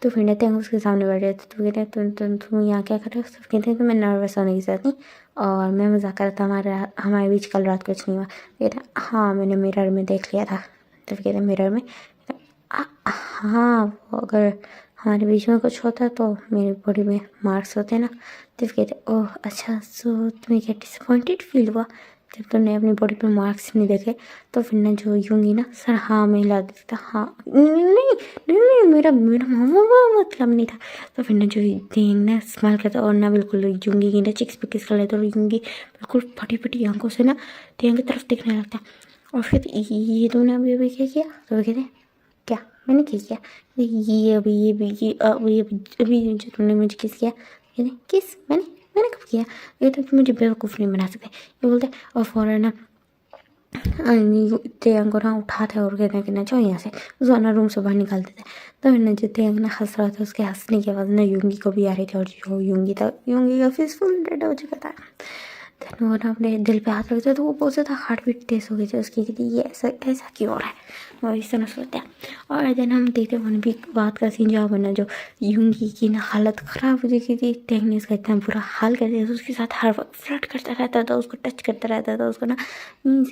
तो फिर ना तेंग उसके सामने बैठ जाता। तो कहते हैं तुम यहाँ क्या कर रहे हो। तो कहते हैं तो मैं नर्वस होने की जरूरत नहीं और मैं मजाक कर रहा था, हमारे बीच कल रात कुछ नहीं हुआ। कहते हैं हाँ मैंने मिरर में देख लिया था। तो कहते हैं मिरर में हाँ वो अगर हमारे बीच में कुछ होता तो मेरी बॉडी में मार्क्स होते ना। तो कहते ओह अच्छा सो तुम्हें क्या डिसअपॉइंटेड फील हुआ जब तुमने अपनी बॉडी पे मार्क्स नहीं देखे। तो फिर ना जो यूंगी ना सर हाँ में हिला देता हाँ नहीं मेरा मामा मतलब नहीं था। तो फिर ना जो तेंग ना स्माइल करता और ना बिल्कुल यूंगी की ना चिक्स पे किस कर लेता और यूंगी बिल्कुल फटी फटी आंखों से ना तेंग की तरफ देखने लगता। और फिर ये तुमने अभी क्या किया। तो वो कहते क्या मैंने किया ये अभी जो तुमने मुझे किस किया। कहते किस मैंने कब किया। ये तो मुझे बेवकूफ़ नहीं बना सकते ये बोलते। और फ़ौरन ना तेंग को ना उठाते और कहते हैं कि ना जाओ यहाँ से, उसको ना रूम से बाहर निकाल देते। तो फिर ना जो तेंग ना हंस रहा था उसके हंसने की आवाज़ ना यूंगी को भी आ रही थी और जो यूंगी का फेस फुल रेड हो चुका था। देन वो ना अपने दिल पे हाथ रखते तो वो बहुत ज़्यादा हार्ट बीट तेज हो गई थी उसकी कि ये ऐसा क्यों हो रहा है। और इस तरह सोचते हैं। और देन हम देखते वन भी बात का सीन जहाँ बना जो यूंगी की ना हालत ख़राब हो चुकी थी। तेंग ने उसका इतना बुरा हाल कर दिया उसके साथ हर वक्त फ्लर्ट करता रहता था, उसको टच करता रहता था, उसको ना मीन्स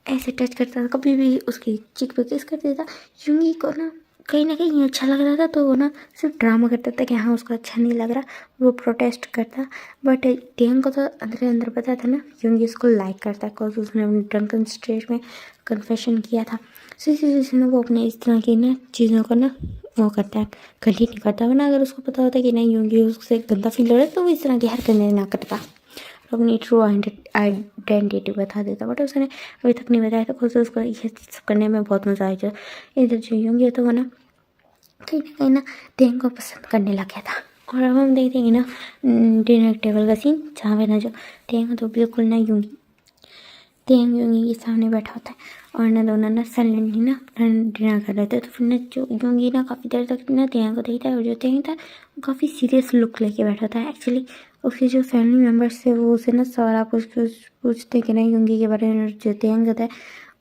ऐसे टच करता था, कभी भी उसकी चिक पे किस कर देता। यूंगी को ना कहीं अच्छा लग रहा था तो वो ना सिर्फ ड्रामा करता था कि हाँ उसको अच्छा नहीं लग रहा, वो प्रोटेस्ट करता। बट तेंग को तो अंदर पता था ना यूंगी उसको लाइक करता है बिकॉज उसने अपने ड्रंकन स्टेज में कन्फेशन किया था। सो इसी वजह से ना वो अपने इस तरह की ना चीज़ों को ना वो करता है कंटिन्यू करता है। वरना अगर उसको पता होता कि नहीं यूंगी उससे गंदा फील हो रहा है तो वो इस तरह की हरकतें ना करता, अपनी ट्रू आइडेंटिटी बता देता। बट उसने अभी तक नहीं बताया था तो उसको ये सब करने में बहुत मज़ा आया। इधर जो यूंगी तो वो ना कहीं ना तेंग को पसंद करने लग गया था। और अब हम देखते हैं ना डिनर टेबल का सीन जहाँ पे ना जो तेंग तो बिल्कुल ना तेंग यूंगी के सामने बैठा होता है और ना दोनों ना साइलेंटली ना डिनर कर रहे थे। तो फिर ना जो यूंगी ना काफ़ी देर तक ना तेंग को देखता है और जो तेंग था वो काफ़ी सीरियस लुक लेके बैठा था। एक्चुअली उसके जो फैमिली मेम्बर्स थे वो उसे ना सवाल पूछते कि ना यूंगी के बारे में। जो तेंग होता है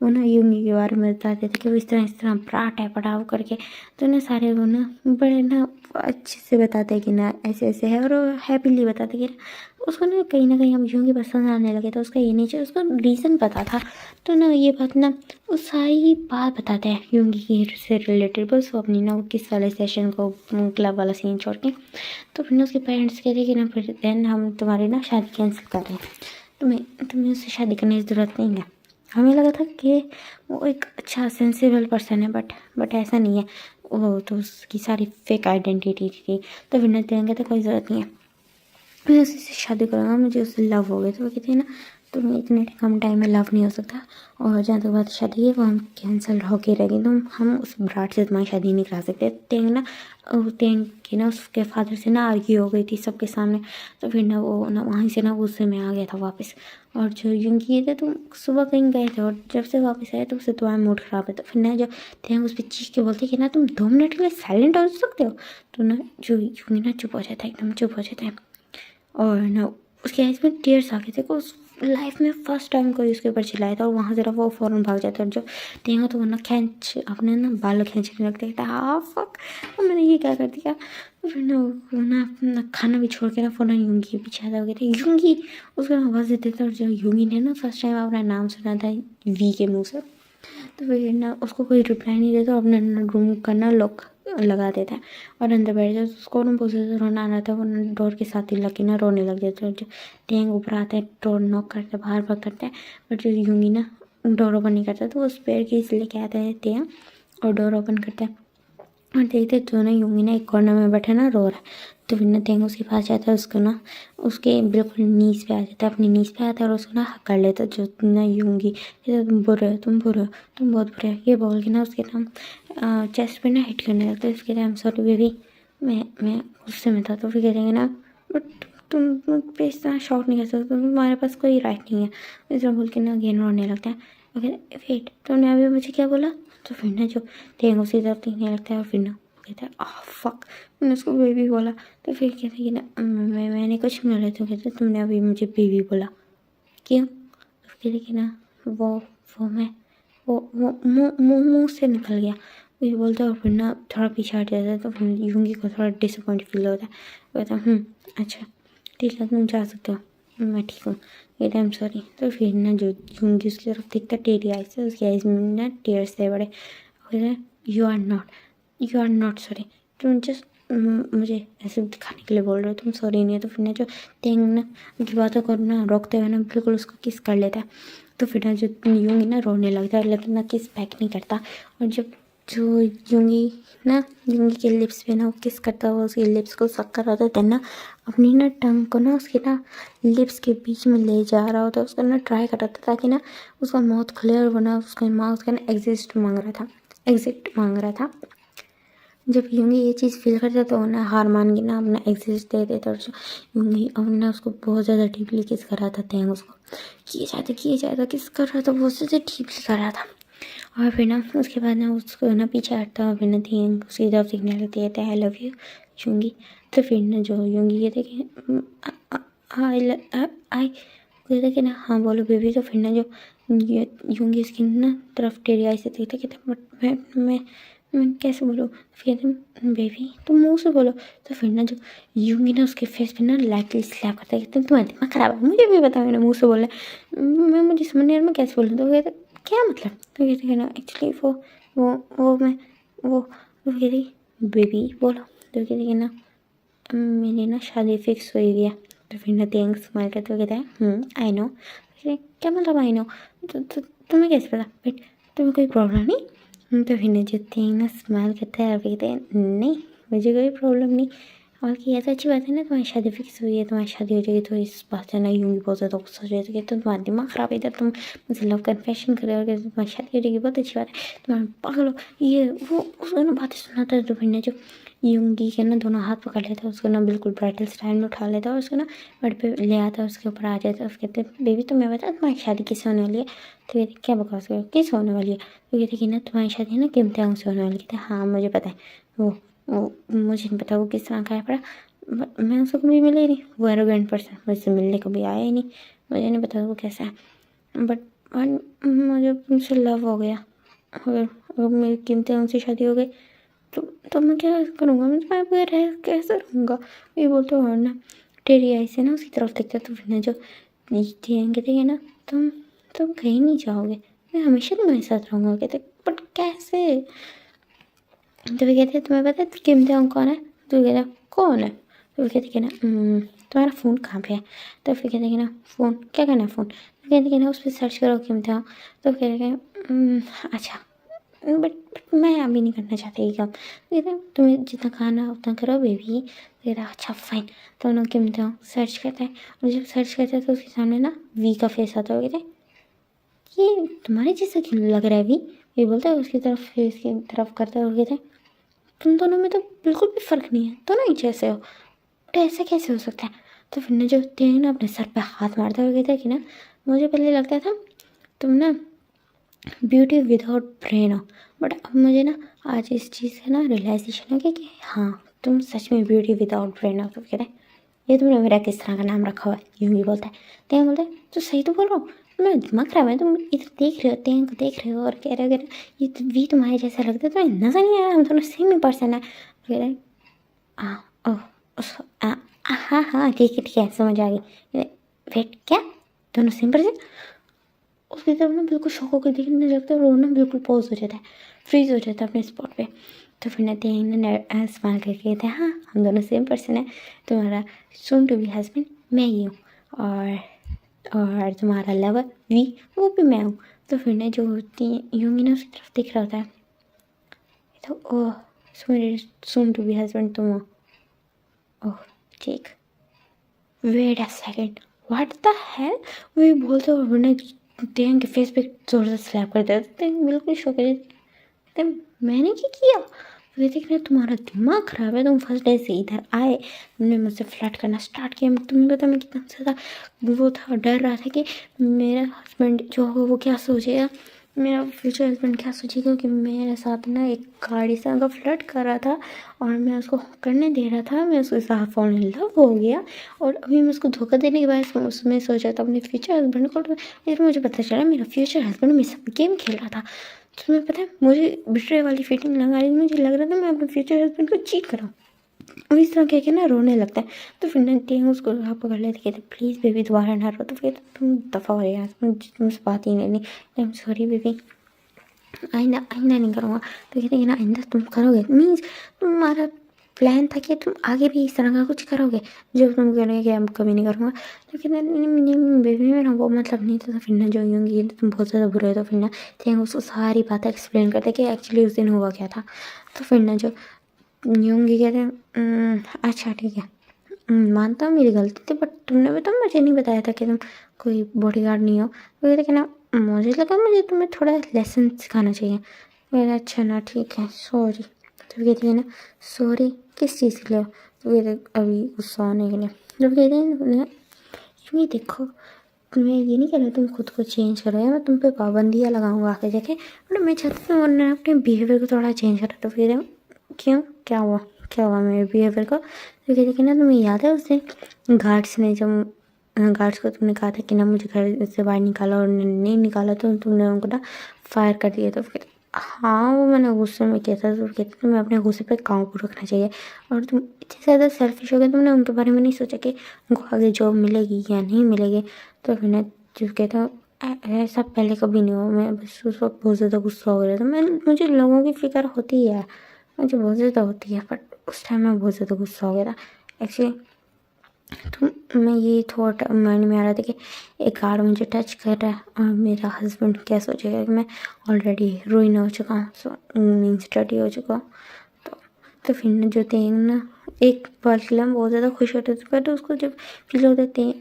वो ना यूंगी के बारे में बताते थे कि वो इस तरह ब्राट है पढ़ाओ करके। तो ना सारे वो ना बड़े ना अच्छे से बताते कि ना ऐसे ऐसे है, और हैप्पीली बताते कि उसको ना कहीं अब यूंगी पसंद आने लगे। तो उसका ये नेचर, उसका रीज़न पता था। तो ना ये बात ना वो सारी बात बताते हैं यूंगी की से रिलेटेड, बस वो अपनी ना वो किस वाले सेशन को क्लब वाला सीन छोड़ के। तो फिर ना उसके पेरेंट्स कहते कि ना फिर देन हम तुम्हारी ना शादी कैंसिल कर रहे हैं, तुम्हें उससे शादी करने की ज़रूरत नहीं है। हमें लगा था कि वो एक अच्छा सेंसिबल पर्सन है, बट ऐसा नहीं है। वो तो उसकी सारी फेक आइडेंटिटी थी। तो फिर ना देंगे तो कोई ज़रूरत नहीं है, मैं उसी से शादी करूँगा, मुझे उससे लव हो गया। तो वो कहते हैं ना तुम्हें इतने कम टाइम में लव नहीं हो सकता, और जहाँ तक बात शादी है वो हम कैंसिल होके रहेगी। तो हम उस ब्राट से तुम्हारी शादी नहीं करा सकते। तेंग ना तेंग की ना उसके फादर से ना आर्ग्यू हो गई थी सबके सामने। तो फिर ना वो ना वहीं से ना गुस्से में आ गया था वापस। और जो यूंगी थे तो सुबह कहीं गए थे, और जब से वापस आए तो उससे तुम्हारा मूड ख़राब है। तो फिर ना जो तेंग उस पर चीख के बोलते कि ना तुम 2 मिनट के लिए साइलेंट हो सकते हो। तो ना जो यूंगी ना चुप हो जाता है, एकदम चुप हो जाता है। और ना उसके आइज में टीयर्स आ गए थे कि उस लाइफ में फर्स्ट टाइम कोई उसके ऊपर चिल्लाया था। और वहाँ ज़रा वो फ़ौरन भाग जाता है, और जो तेंगा तो वो ना खींच अपने ना बाल खींचने लगते था। हाँ फक, मैंने ये क्या कर दिया। फिर ना वो ना अपना खाना भी छोड़ के ना फ़ौरन यूंगी के पीछे आ गए थे। यूंगी उसको आवाज़ देते थे, और जो यूंगी ने ना फर्स्ट टाइम अपना नाम सुना था वी के मुँह से। तो फिर ना उसको कोई रिप्लाई नहीं देता, अपने रूम का ना लॉक लगा देता है और अंदर बैठ जाता है। उसको ना बहुत ज़्यादा रोना आ रहा था, वो डोर के साथ ही लग के ना रोने लग जाता है। जो टेंग ऊपर आता है, डोर नॉक करता है, बाहर भाग करता है, बट जो यूंगी ना डोर ओपन नहीं करता। तो वो स्पेयर की लेके आता है टेंग और डोर ओपन करता है, और देखते तो ना यूंगी ना एक कॉर्नर में बैठा ना रो रहा है। तो फिर ना तेंग उसके पास जाता है, उसको ना उसके बिल्कुल नीज पे आ जाता है, अपनी नीज पे आता है और उसको ना हक कर लेता है। जो ना यूंगी तुम बुरे हो, तुम बुरे हो, तुम बहुत बुरे हो, ये बोल के ना उसके नाम चेस्ट पे ना हिट करने लगता है। उसके नाम सॉरी बेबी, मैं गुस्से में था। तो फिर कह देंगे ना बट तुम पे इस तरह शॉट नहीं कर सकते, तुम्हारे पास कोई राइट नहीं है, इस तरह बोल के ना गेन रोने लगता है। ओके वेट, तुमने अभी मुझे क्या बोला। तो फिर ना जो तेंग उसी तरफ देखने लगता है, और फिर ना कहता है आह फक, मैंने उसको बेबी बोला। तो फिर कहते कि ना मैंने कुछ नहीं बोला। तो कहते तुमने अभी मुझे बेबी बोला क्यों। तो कहते कि ना वो मैं वो मुँह से निकल गया, ये बोलता है। और फिर ना थोड़ा पीछे हट जाता है। तो फिर यूंगी को थोड़ा डिसअपॉइंट फील होता है। कहता अच्छा ठीक है तुम जा सकते हो, मैं ठीक हूँ, ये टाइम सॉरी। तो फिर ना जो यूंगी उसकी तरफ देखता टेढ़ी आइज से, उसकी आइज में ना टीयर्स थे बड़े। यू आर नॉट सॉरी, तुम जस्ट मुझे ऐसे दिखाने के लिए बोल रहे हो, तुम सॉरी नहीं है। तो फिर ना जो तेंग ना की बातों को ना रोकते हुए ना बिल्कुल उसको किस कर लेता है। तो फिर ना जो यूंगी ना रोने लगता है, लेकिन ना किस बैक नहीं करता। और जब जो यूंगी के लिप्स पे ना वो किस करता है, वो उसके लिप्स को सक कर रहा होता है ना, अपनी ना टंग को ना उसके ना लिप्स के बीच में ले जा रहा होता है। उसका ना ट्राई कर रहा था ताकि ना उसका माउथ खुले, और वो ना उसका माउथ का ना एग्जिट मांग रहा था। जब यूंगी ये चीज़ फील करता तो वो ना हार मान के ना अपना एग्जिस्ट दे देता। और जो यूंगी और ना उसको बहुत ज़्यादा डीपली किस कर रहा था, तेंग उसको किए जाता किस कर रहा था, बहुत ज़्यादा डीपली कर रहा था। और फिर ना उसके बाद ना उसको ना पीछे हटता, और फिर ना तेंग उसकी तरफ देखने लगती है आई लव यू यूंगी। तो फिर ना जो यूंगी कहते कि आई कहते कि ना हाँ बोलो बेबी। तो फिर ना जो यूंगी उसकी ना तरफ टेढ़ी आई से देखते कहते बट मैं कैसे बोलूँ। फिर कहते बेबी तुम मुँह से बोलो। तो फिर ना जो यूंगी ना उसके फेस पे ना लाइटली स्लैप करता है, तुम्हारा दिमाग खराब है, मुझे भी बताओ ना मुँह से बोले, मुझे समझ नहीं आ रहा मैं कैसे बोलूँ। तो कहते क्या मतलब। तो कहते हैं ना एक्चुअली वो मैं वो कहती बेबी बोलो। तो कहते हैं ना मेरी ना शादी फिक्स हुई है। तो फिर ना तेंग स्माइल करते हुए कहता है आई नो। क्या मतलब आई नो, तो तुम्हें कैसे पता, बट तुम्हें कोई प्रॉब्लम नहीं। तो फिर ना जो तेंग ना स्माइल करता है और कहते हैं नहीं मुझे कोई प्रॉब्लम नहीं। और कि ऐसा अच्छी बात है ना तुम्हारी शादी फिक्स हुई है, तुम्हारी शादी हो जाएगी। तो इस बात से ना यूंगी बहुत ज़्यादा गुस्सा हो जाती है कि तुम्हारा दिमाग ख़राब है, इधर तुम मुझे लव कन्फेशन कर रहे हो कि तुम्हारी शादी हो जाएगी, बहुत अच्छी बात है, तुम्हारा पागल हो ये वो। उसको ना बातें सुनाता है। तो फिर ना जो यूंगी के ना दोनों हाथ पकड़ लेता है, उसको ना बिल्कुल ब्राइडल स्टाइल में उठा लेता है और उसको ना बेड पे ले आता है, उसके ऊपर आ जाता है। उसके कहते बेबी तुम्हें बता तुम्हारी शादी किससे होने वाली है। तो कहते क्या बकवास करो किस होने वाली है। तो कहते कि ना तुम्हारी शादी ना किम तेंग से होने वाली है। कहते हाँ मुझे पता है, वो मुझे नहीं पता वो किस तरह का है पड़ा, मैं उसको कभी मिली नहीं, वो एरोगेंट पर्सन मुझसे मिलने कभी आया ही नहीं, मुझे नहीं पता वो कैसा है। बट और मुझे तुमसे लव हो गया, अगर मेरी कीमती उनसे शादी हो गई तो मैं क्या करूँगा, मैं तुम्हारे बगैर रह कैसे रहूँगा। ये बोलते हो ना, तेरी आई से ना उसकी तरफ देखते तो फिर ना जो देंगे थे ना, तुम कहीं नहीं जाओगे, मैं हमेशा तुम्हारे साथ रहूँगा। कहते बट कैसे। तो वे कहते तुम्हें पता है कीमती कौन है। तो कहता कौन है। तो वे कहते कि ना तुम्हारा फ़ोन कहाँ पे है। तो फिर कहते कि ना फ़ोन क्या करना है फ़ोन। तो कहते कि ना उस पर सर्च करो कीमती। तो कहते अच्छा बट मैं अभी नहीं करना चाहती ये काम। तो कहते तुम्हें जितना खाना उतना करो बेबी। तो कहता अच्छा फाइन। तो उन्होंने कीमती सर्च करता है, और जब सर्च करता है तो उसके सामने ना वी का फेस आता है। कहते ये तुम्हारे जैसा क्यों लग रहा है वी। ये बोलता है उसकी तरफ फेस की तरफ करता है और कहते हैं तुम दोनों में तो बिल्कुल भी फ़र्क नहीं है, दोनों एक जैसे हो, तो ऐसा कैसे हो सकता है। तो फिर ना जो तेंग ना अपने सर पे हाथ मारता हुआ कहता है कि ना मुझे पहले लगता था तुम ना ब्यूटी विदाउट ब्रेन हो, बट अब मुझे ना आज इस चीज़ से ना रियलाइजेशन हो गया कि हाँ तुम सच में ब्यूटी विदाउट ब्रेन हो। तो कहते हैं ये तुमने मेरा किस तरह का नाम रखा हुआ है। यूँ ही बोलता है। तेंग बोलता है तो सही तो बोल रहा हूँ, मैं दिमाग खराब है, तुम इधर देख रहे हो तेंग को देख रहे हो और कह रहे हो ये तो भी तुम्हारे जैसा लगता है, तुम्हें नजर नहीं आ रहा हम दोनों सेम ही पर्सन है। कह रहे हाँ हाँ ठीक है समझ आ गई। वेट क्या दोनों सेम पर्सन। उसकी तरफ ना बिल्कुल शौक होकर देखने लगता है और वो ना बिल्कुल पॉज हो जाता है, फ्रीज हो जाता है अपने स्पॉट पे। तो फिर ना तेंग ने स्माइल करके कहते हैं हाँ हम दोनों सेम पर्सन है, तुम्हारा सून टू बी हस्बैंड मैं ही हूँ, और तुम्हारा लवर वी वो भी मैं हूँ। तो फिर ना जो यूंगी ना उसकी तरफ देख रहा होता है। तो oh soon to be husband तुम हो। ओह ठीक, wait a second what the hell. वही बोलते हो वरना तेंग के फेस पे जोर से स्लैप कर देते। तेंग बिल्कुल शौक है, मैंने क्या किया। वे देखना तुम्हारा दिमाग खराब है, तुम फर्स्ट डे से इधर आए, तुमने मुझसे फ्लर्ट करना स्टार्ट किया। तुम्हें पता मैं कितना ज़्यादा वो था, डर रहा था कि मेरा हस्बैंड जो होगा वो क्या सोचेगा, मेरा फ्यूचर हस्बैंड क्या सोचेगा कि मेरे साथ ना एक गाड़ी से अगर फ्लर्ट कर रहा था और मैं उसको करने दे रहा था, मैं उसके साथ फॉल इन लव हो गया और अभी मैं उसको धोखा देने के बाद उसमें सोचा था अपने फ्यूचर हस्बैंड को। फिर मुझे पता चला मेरा फ्यूचर हस्बैंड मेरे साथ गेम खेल रहा था। तो तुम्हें पता है मुझे बिट्रे वाली फीलिंग लगा रही, मुझे लग रहा था मैं अपने फ्यूचर हस्बैंड को चीट कराऊँ। और इस तरह कह के ना रोने लगता है। तो फिर ना तेंग उसको हाथ पकड़ लेते, कहते प्लीज़ बेबी दोबारा ना रो। तो फिर तुम दफ़ा हो यार, तुमसे बात ही नहीं। आई एम सॉरी बेबी, आइंदा नहीं करूँगा। तो कहते हैं ना आइंदा तुम करोगे मीन्स तुम्हारा प्लान था कि तुम आगे भी इस तरह का कुछ करोगे जो तुम करोगे कि हम कभी नहीं करूँगा। तो कहते नहीं बेबी मेरा वो मतलब नहीं था। तो फिर ना जो यूँगी तुम बहुत ज़्यादा बुरे हो। तो फिर ना तेंग उसको सारी बातें एक्सप्लेन करते कि एक्चुअली उस दिन हुआ क्या था। तो फिर ना जो यूँगी कहते हैं अच्छा ठीक है मानता हूँ मेरी गलती थी, बट तुमने भी तो मुझे नहीं बताया था कि तुम कोई बॉडीगार्ड नहीं हो। वो कहते कि ना मुझे लगा मुझे तुम्हें थोड़ा लेसन सिखाना चाहिए। मेरा अच्छा ना ठीक है सॉरी। तो कहती है ना सॉरी किस चीज़ के लिए। तो कहते अभी गुस्सा आने के लिए। जब कहते हैं ये देखो तुम्हें ये नहीं कहना तुम खुद को चेंज करो या मैं तुम पे पाबंदियाँ लगाऊंगा आगे जाके, बट मैं चाहती हूँ वरना अपने बिहेवियर को थोड़ा चेंज करो। तो फिर क्यों क्या हुआ मेरे बिहेवियर को। तो कहते कि ना तुम्हें याद है उस दिन गार्ड्स ने जब गार्ड्स को तुमने कहा था कि ना मुझे घर से बाहर निकाला और नहीं निकाला तो तुमने उनको ना फायर कर दिया। तो फिर हाँ वो मैंने गुस्से में किया था। तो कहते तुम्हें अपने गुस्से पे काबू रखना चाहिए और तुम इतने ज़्यादा सेल्फिश हो गए, तुमने उनके बारे में नहीं सोचा कि उनको आगे जॉब मिलेगी या नहीं मिलेगी। तो फिर ना जो कहता ऐसा पहले कभी नहीं हुआ, मैं बस उस वक्त बहुत ज़्यादा गुस्सा हो गया था। मुझे लोगों की फ़िक्र होती है, मुझे बहुत ज़्यादा होती है, बट उस टाइम मैं बहुत ज़्यादा गुस्सा हो गया था एक्चुअली। तो मैं ये थॉट माइंड में आ रहा था कि एक गार्ड मुझे टच कर रहा है और मेरा हस्बैंड क्या सोचेगा कि मैं ऑलरेडी रुइन हो चुका हूँ, सो मीन्स डर्टी हो चुका हूँ। तो फिर ना जो तेंग ना एक पल के लिए बहुत ज़्यादा खुश होते थे, बट उसको जब फील होता थे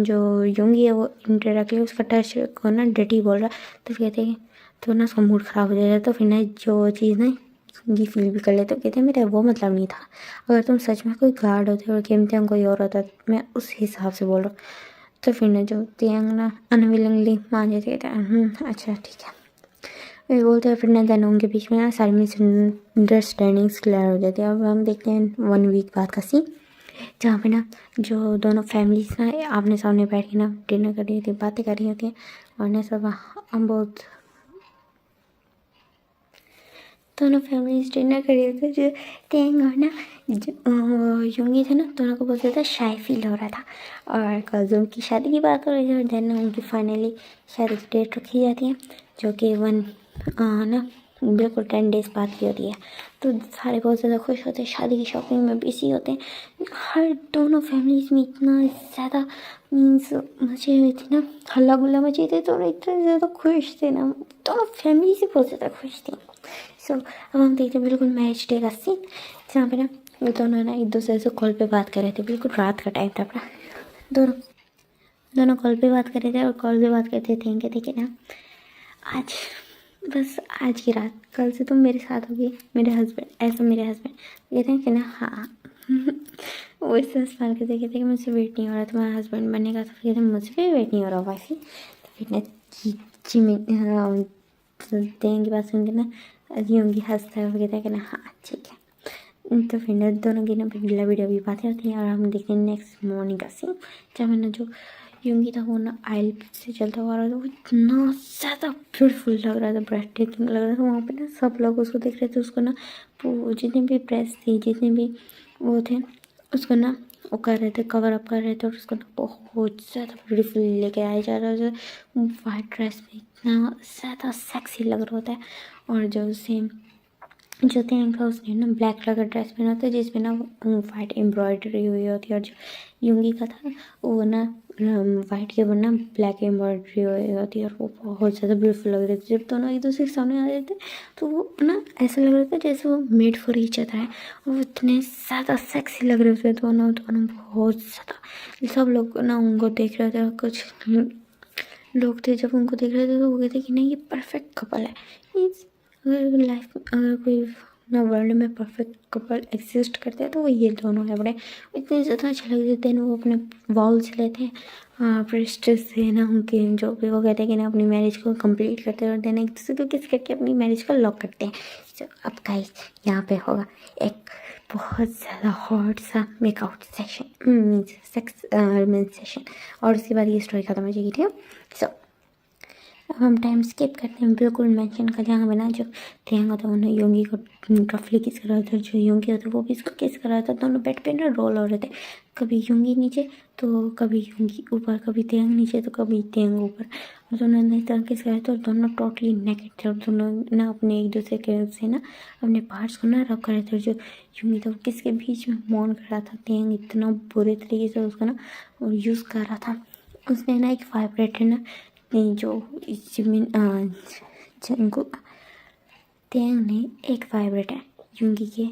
जो यूंगी है वो इंटरेक्टली उसका टच को ना डर्टी बोल रहा। तो कहते हैं तो ना उसका मूड ख़राब हो जाता है। तो फिर ना जो चीज़ ना ये फील भी कर लेते, कहते मेरा वो मतलब नहीं था, अगर तुम सच में कोई गार्ड होते और कीमती हम कोई और होता मैं उस हिसाब से बोल रहा हूँ। तो फिर ना जो तेंग ना अनविलिंगली मान जाते, कहते अच्छा ठीक है वे बोलते हैं। फिर ना देन उनके बीच में ना सारी मिसअंडरस्टैंडिंग्स क्लियर हो जाती है। अब हम देखते हैं 1 वीक बाद का सीन। जहाँ पे ना जो दोनों फैमिलीज ना आमने सामने बैठ के ना डिनर कर रही होती है, बातें कर रही होती हैं। और ना सब हम बहुत दोनों फैमिलीज डिनर कर रही होती है। जो टेंग और ना यूंगी थे ना, दोनों को बहुत ज़्यादा शाय फील हो रहा था। और कल उनकी शादी की बात हो रही थी और देन उनकी फाइनली शादी की डेट रखी जाती है, जो कि ना बिल्कुल 10 डेज़ बाद की होती है। तो सारे बहुत ज़्यादा खुश होते हैं, शादी की शॉपिंग में बिजी होते हैं। हर दोनों फैमिलीज में इतना ज़्यादा मीन्स मचे हुई थी ना, हल्ला गुल्ला मचे थे, दोनों इतने ज़्यादा खुश थे ना, दोनों फैमिली से बहुत ज़्यादा खुश थी। सो अब हम देखते हैं बिल्कुल मैरिज डे का सीन, जहाँ पे ना वो दोनों ना एक दूसरे से कॉल पे बात कर रहे थे। बिल्कुल रात का टाइम था अपना, दोनों दोनों कॉल पे बात कर रहे थे और कॉल पे बात करते थे कि देखिए ना, आज बस आज की रात, कल से तुम मेरे साथ होगी, मेरे हस्बैंड, ऐसा मेरे हस्बैंड कहते हैं कि ना हाँ वो इस तरह स्माइल करते कहते कि मुझसे वेट नहीं हो रहा तुम्हारा हस्बैंड बनने का। तो फिर कहते मुझसे भी वेट नहीं हो रहा वाइफी। तो फिर ना देंगे बात सुन के ना होंगी हंसता है, वो कहता है कि ना हाँ ठीक है। तो फिर ना दोनों की ना वीडियो वीडियो भी बातें होती हैं। और हम देखते हैं नेक्स्ट मॉर्निंग का सीन, जब है ना जो यूंगी था वो ना आइल से चलता हुआ आ रहा था। वो इतना ज़्यादा ब्यूटीफुल लग रहा था, ब्रेथ टेकिंग लग रहा था। वहाँ पे ना सब लोग उसको देख रहे थे, उसको ना जितने भी प्रेस थी, जितने भी वो थे, उसको ना वो कर रहे थे, कवर अप कर रहे थे। और उसको ना बहुत ज़्यादा ब्यूटीफुल लेके आया जा रहा था। वाइट ड्रेस में इतना ज़्यादा सेक्सी लग रहा होता है। और जो सेम जो थैंक था उसने ना ब्लैक कलर का ड्रेस पहना था, जिसमें ना वाइट एम्ब्रॉयडरी हुई होती है। और जो यूंगी का था वो ना वाइट के ऊपर ना ब्लैक एम्ब्रॉयडरी हुई होती है। और वो बहुत ज़्यादा ब्यूटीफुल लग रहे थे। जब दोनों एक दूसरे के सामने आ रहे थे तो वो ना ऐसा लग रहा था जैसे वो मेड फॉर ईच अदर है। और वो इतने ज़्यादा सेक्सी लग रहे थे दोनों दोनों बहुत ज़्यादा। सब लोग ना उनको देख रहे थे, कुछ लोग थे जब उनको देख रहे थे तो वो कहते कि नहीं ये परफेक्ट कपल है। मीन्स अगर लाइफ में अगर कोई ना वर्ल्ड में परफेक्ट कपल एग्जिस्ट करते हैं तो वो ये दोनों है। बड़े इतने ज़्यादा अच्छे लग रहे थे ना, वो अपने वॉल्स लेते हैं प्रेस्टिज से ना उनके जो भी वो कहते हैं कि ना अपनी मैरिज को कंप्लीट करते हैं और देना एक दूसरे को किस करके अपनी मैरिज को लॉक करते हैं। तो अब गाइस यहाँ पे होगा एक बहुत ज़्यादा हॉट सा make-out session, means sex session. और उसके बाद ये स्टोरी खत्म हो जाएगी, ठीक है। सो अब हम टाइम स्किप करते हैं, बिल्कुल मेंशन कर जहाँ बना जो थियांग होता है उन्हें योंगी को रफली किस कर रहा था, जो योंगी होता है वो भी इसको किस कर रहा था। दोनों बेड पे ना रोल हो रहे थे, कभी योंगी नीचे तो कभी योंगी ऊपर, कभी थियांग नीचे तो कभी थियांग ऊपर। और दोनों ने तरह किस कर रहे थे और दोनों टोटली नेकेड थे। और दोनों ना अपने एक दूसरे के से ना अपने पार्ट्स को ना रब कर रहे थे। जो योंगी था वो किसके बीच में मौन कर रहा था, थियांग इतना बुरे तरीके से उसका ना यूज़ कर रहा था। उसने ना एक वाइब्रेटर ना जो जिमिन जंगू तेंग ने एक वाइब्रेटर यूंगी के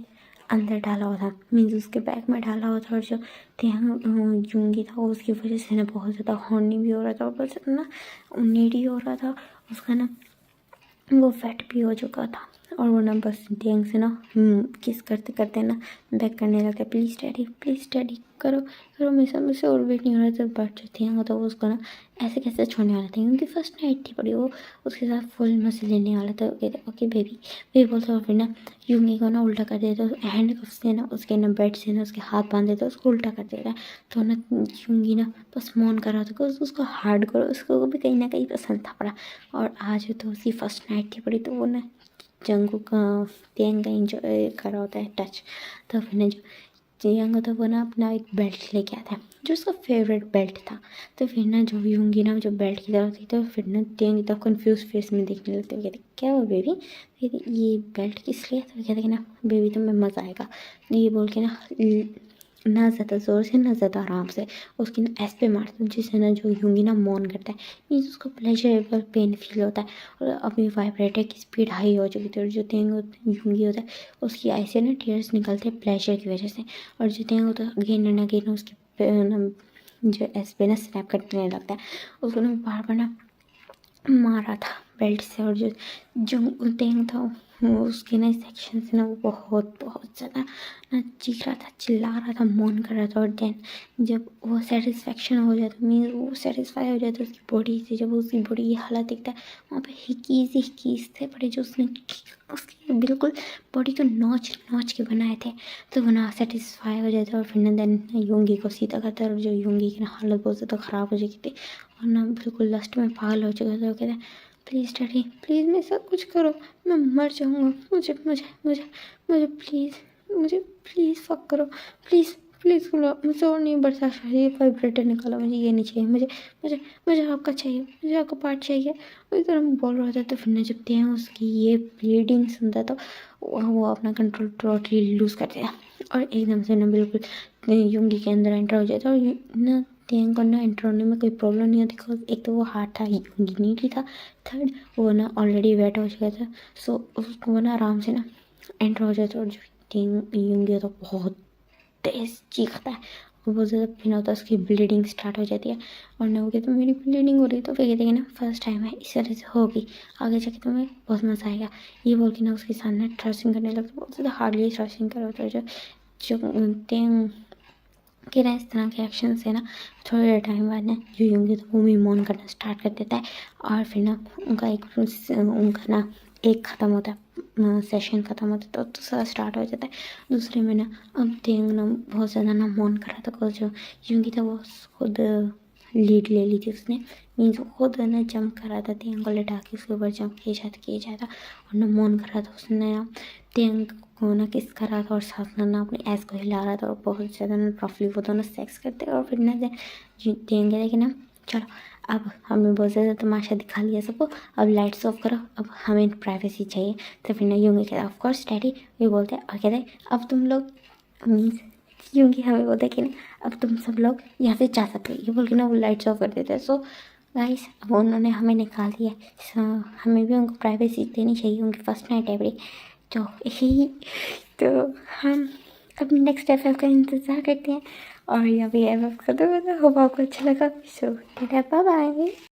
अंदर डाला हुआ था, मीन्स उसके बैग में डाला हुआ था। और जो तेंग यूंगी था उसकी वजह से ना बहुत ज़्यादा हॉर्नी भी हो रहा था और बहुत ज़्यादा ना नीडी हो रहा था। उसका ना वो फैट भी हो चुका था। और वो ना बस तेंग से ना किस करते करते ना बैक करने लगा, प्लीज़ डैडी करो करो, मेरे से और वेट नहीं हो रहा था। बट जो थियांग था वो उसको ना ऐसे कैसे छोड़ने वाला था, उनकी फर्स्ट नाइट थी पड़ी, वो उसके साथ फुल मजे लेने वाला था। कहते ओके बेबी बोलता। और फिर ना यूंगी को ना उल्टा कर देता, हैंड कफ से ना उसके ना बेड से ना उसके हाथ बांध देता, उसको उल्टा कर देता है। तो ना यूंगी ना बस मौन कर रहा था, उसको हार्ड करो, उसको भी कहीं ना कहीं पसंद था पड़ा। और आज तो उसकी फर्स्ट नाइट थी पड़ी, तो वो ना जंगू का तेंग का इंजॉय कर रहा होता है टच। तो फिर ना जो जियांग था वो ना अपना एक बेल्ट लेके आता है जो उसका फेवरेट बेल्ट था। तो फिर ना जो भी होंगी ना जो बेल्ट की तरफ थी, तो फिर ना तेंग की तरफ कन्फ्यूज फेस में देखने लगते। वो कहते क्या हुआ बेबी, कहते ये बेल्ट किस लिए। तो कहते कि ना बेबी तुम्हें मज़ा आएगा, ये बोल के ना ज़्यादा ज़ोर से ना ज़्यादा आराम से उसकी ना ऐस पे मारता है, जिससे ना जो यूंगी ना मौन करता है, मीन्स उसको प्लेजरेबल पेन फील होता है। और अपनी वाइब्रेटर की स्पीड हाई हो चुकी थी। और जो तेंग यूंगी होता है उसकी आई से ना टीयर्स निकलते हैं प्लेजर की वजह से। और जो तेंग होता है अगेन एंड अगेन उसकी जो ऐस पे ना स्नैप करने लगता है, उसको ना बार बार ना मारा था बेल्ट से, और जो टेंग था वो उसके ना सेक्शन से ना वो बहुत बहुत ज़्यादा ना चीख रहा था, चिल्ला रहा था, मौन कर रहा था। और देन जब वो सेटिस्फेक्शन हो जाता, मीन्स वो सेटिस्फाई हो जाता उसकी बॉडी से, जब उसकी बॉडी की हालत देखता है, वहाँ पे हिकीज़ थे पड़े जो उसने उसकी बिल्कुल बॉडी को नोच नोच के बनाए थे, तो वो ना सेटिस्फाई हो जाता। और फिर ना देन योंगी को सीधा करता है, और जो योंगी की ना हालत बहुत ज़्यादा ख़राब हो चुकी थी और ना बिल्कुल लास्ट में पागल हो चुका था। वो कहता है प्लीज़ डैडी, प्लीज़ मेरे साथ कुछ करो, मैं मर जाऊँगा, मुझे मुझे मुझे मुझे प्लीज़, मुझे प्लीज़ फक करो, प्लीज़ प्लीज़ करो, मुझे और नहीं बर्दाश्त हो रही है, वाइब्रेटर निकालो, मुझे ये नहीं चाहिए, मुझे मुझे मुझे आपका चाहिए, मुझे आपका पार्ट चाहिए। इस तरह बोल रहा था। तो फिर ना जब हैं उसकी ये ब्लीडिंग सुनता तो वो अपना कंट्रोल टोटली लूज़ कर दिया और एकदम से ना बिल्कुल योंगी के अंदर एंटर हो जाता। और ना टेंग को ना एंटर होने में कोई प्रॉब्लम नहीं होती, बिकॉज एक तो वो हार्ड था, योंगी नीडी था, थर्ड वो ना ऑलरेडी वेट हो चुका था, सो उसको ना आराम से ना एंटर हो जाता। और जो टेंग योंगी तो बहुत तेज चीखता है, वो बहुत ज़्यादा पेन होता है, उसकी ब्लीडिंग स्टार्ट हो जाती है। और ना वो कहते मेरी ब्लीडिंग हो रही है, तो फिर कहते हैं ना फर्स्ट टाइम है, इस तरह से होगी, आगे जाके तुम्हें बहुत मज़ा आएगा, ये बोल के ना उसके सामने ट्रस्टिंग करने लगता है। बहुत ज़्यादा हार्डली ट्रस्टिंग कर होता है जो टेंग कि ना इस तरह के एक्शन से ना थोड़े टाइम बाद ना जो योंगी तो वो भी मौन करना स्टार्ट कर देता है। और फिर ना उनका ना एक ख़त्म होता है, सेशन ख़त्म होता है, तो दूसरा स्टार्ट हो जाता है। दूसरे में ना अब टेंग ना बहुत ज़्यादा ना मौन कर रहा था, बिकॉज जो योंगी था वो खुद लीड ले ली थी उसने, मीन्स खुद ना जंप कर रहा था, टेंग को लेटा के उसके ऊपर जंप किया जाता और ना मौन कर रहा था। उसने ना टेंग को ना किस कर रहा था और साथ में ना अपनी ऐस को हिला रहा था और बहुत ज़्यादा ना रफली वो दोनों सेक्स करते। और फिर ना टेंग कहते कि ना चलो अब हमने बहुत ज़्यादा तमाशा दिखा लिया सबको, अब लाइट्स ऑफ करो, अब हमें प्राइवेसी चाहिए। तो फिर ना योंगी कहता ऑफ कोर्स डैडी, ये बोलते हैं और कहते हैं अब तुम लोग, मीन्स योंगी हमें बोलते कि ना अब तुम सब लोग यहाँ से जा सकते हो, ये बोल के ना वो लाइट्स ऑफ कर देते हैं। सो गाइस अब उन्होंने हमें निकाल दिया, सो हमें भी उनको प्राइवेसी देनी चाहिए, उनकी फर्स्ट नाइट एवरी। तो ही तो हम अब नेक्स्ट एफ का इंतज़ार करते हैं और यहाँ पे एफ खत्म होता है। होप आपको अच्छा लगा। सो बाय बाय।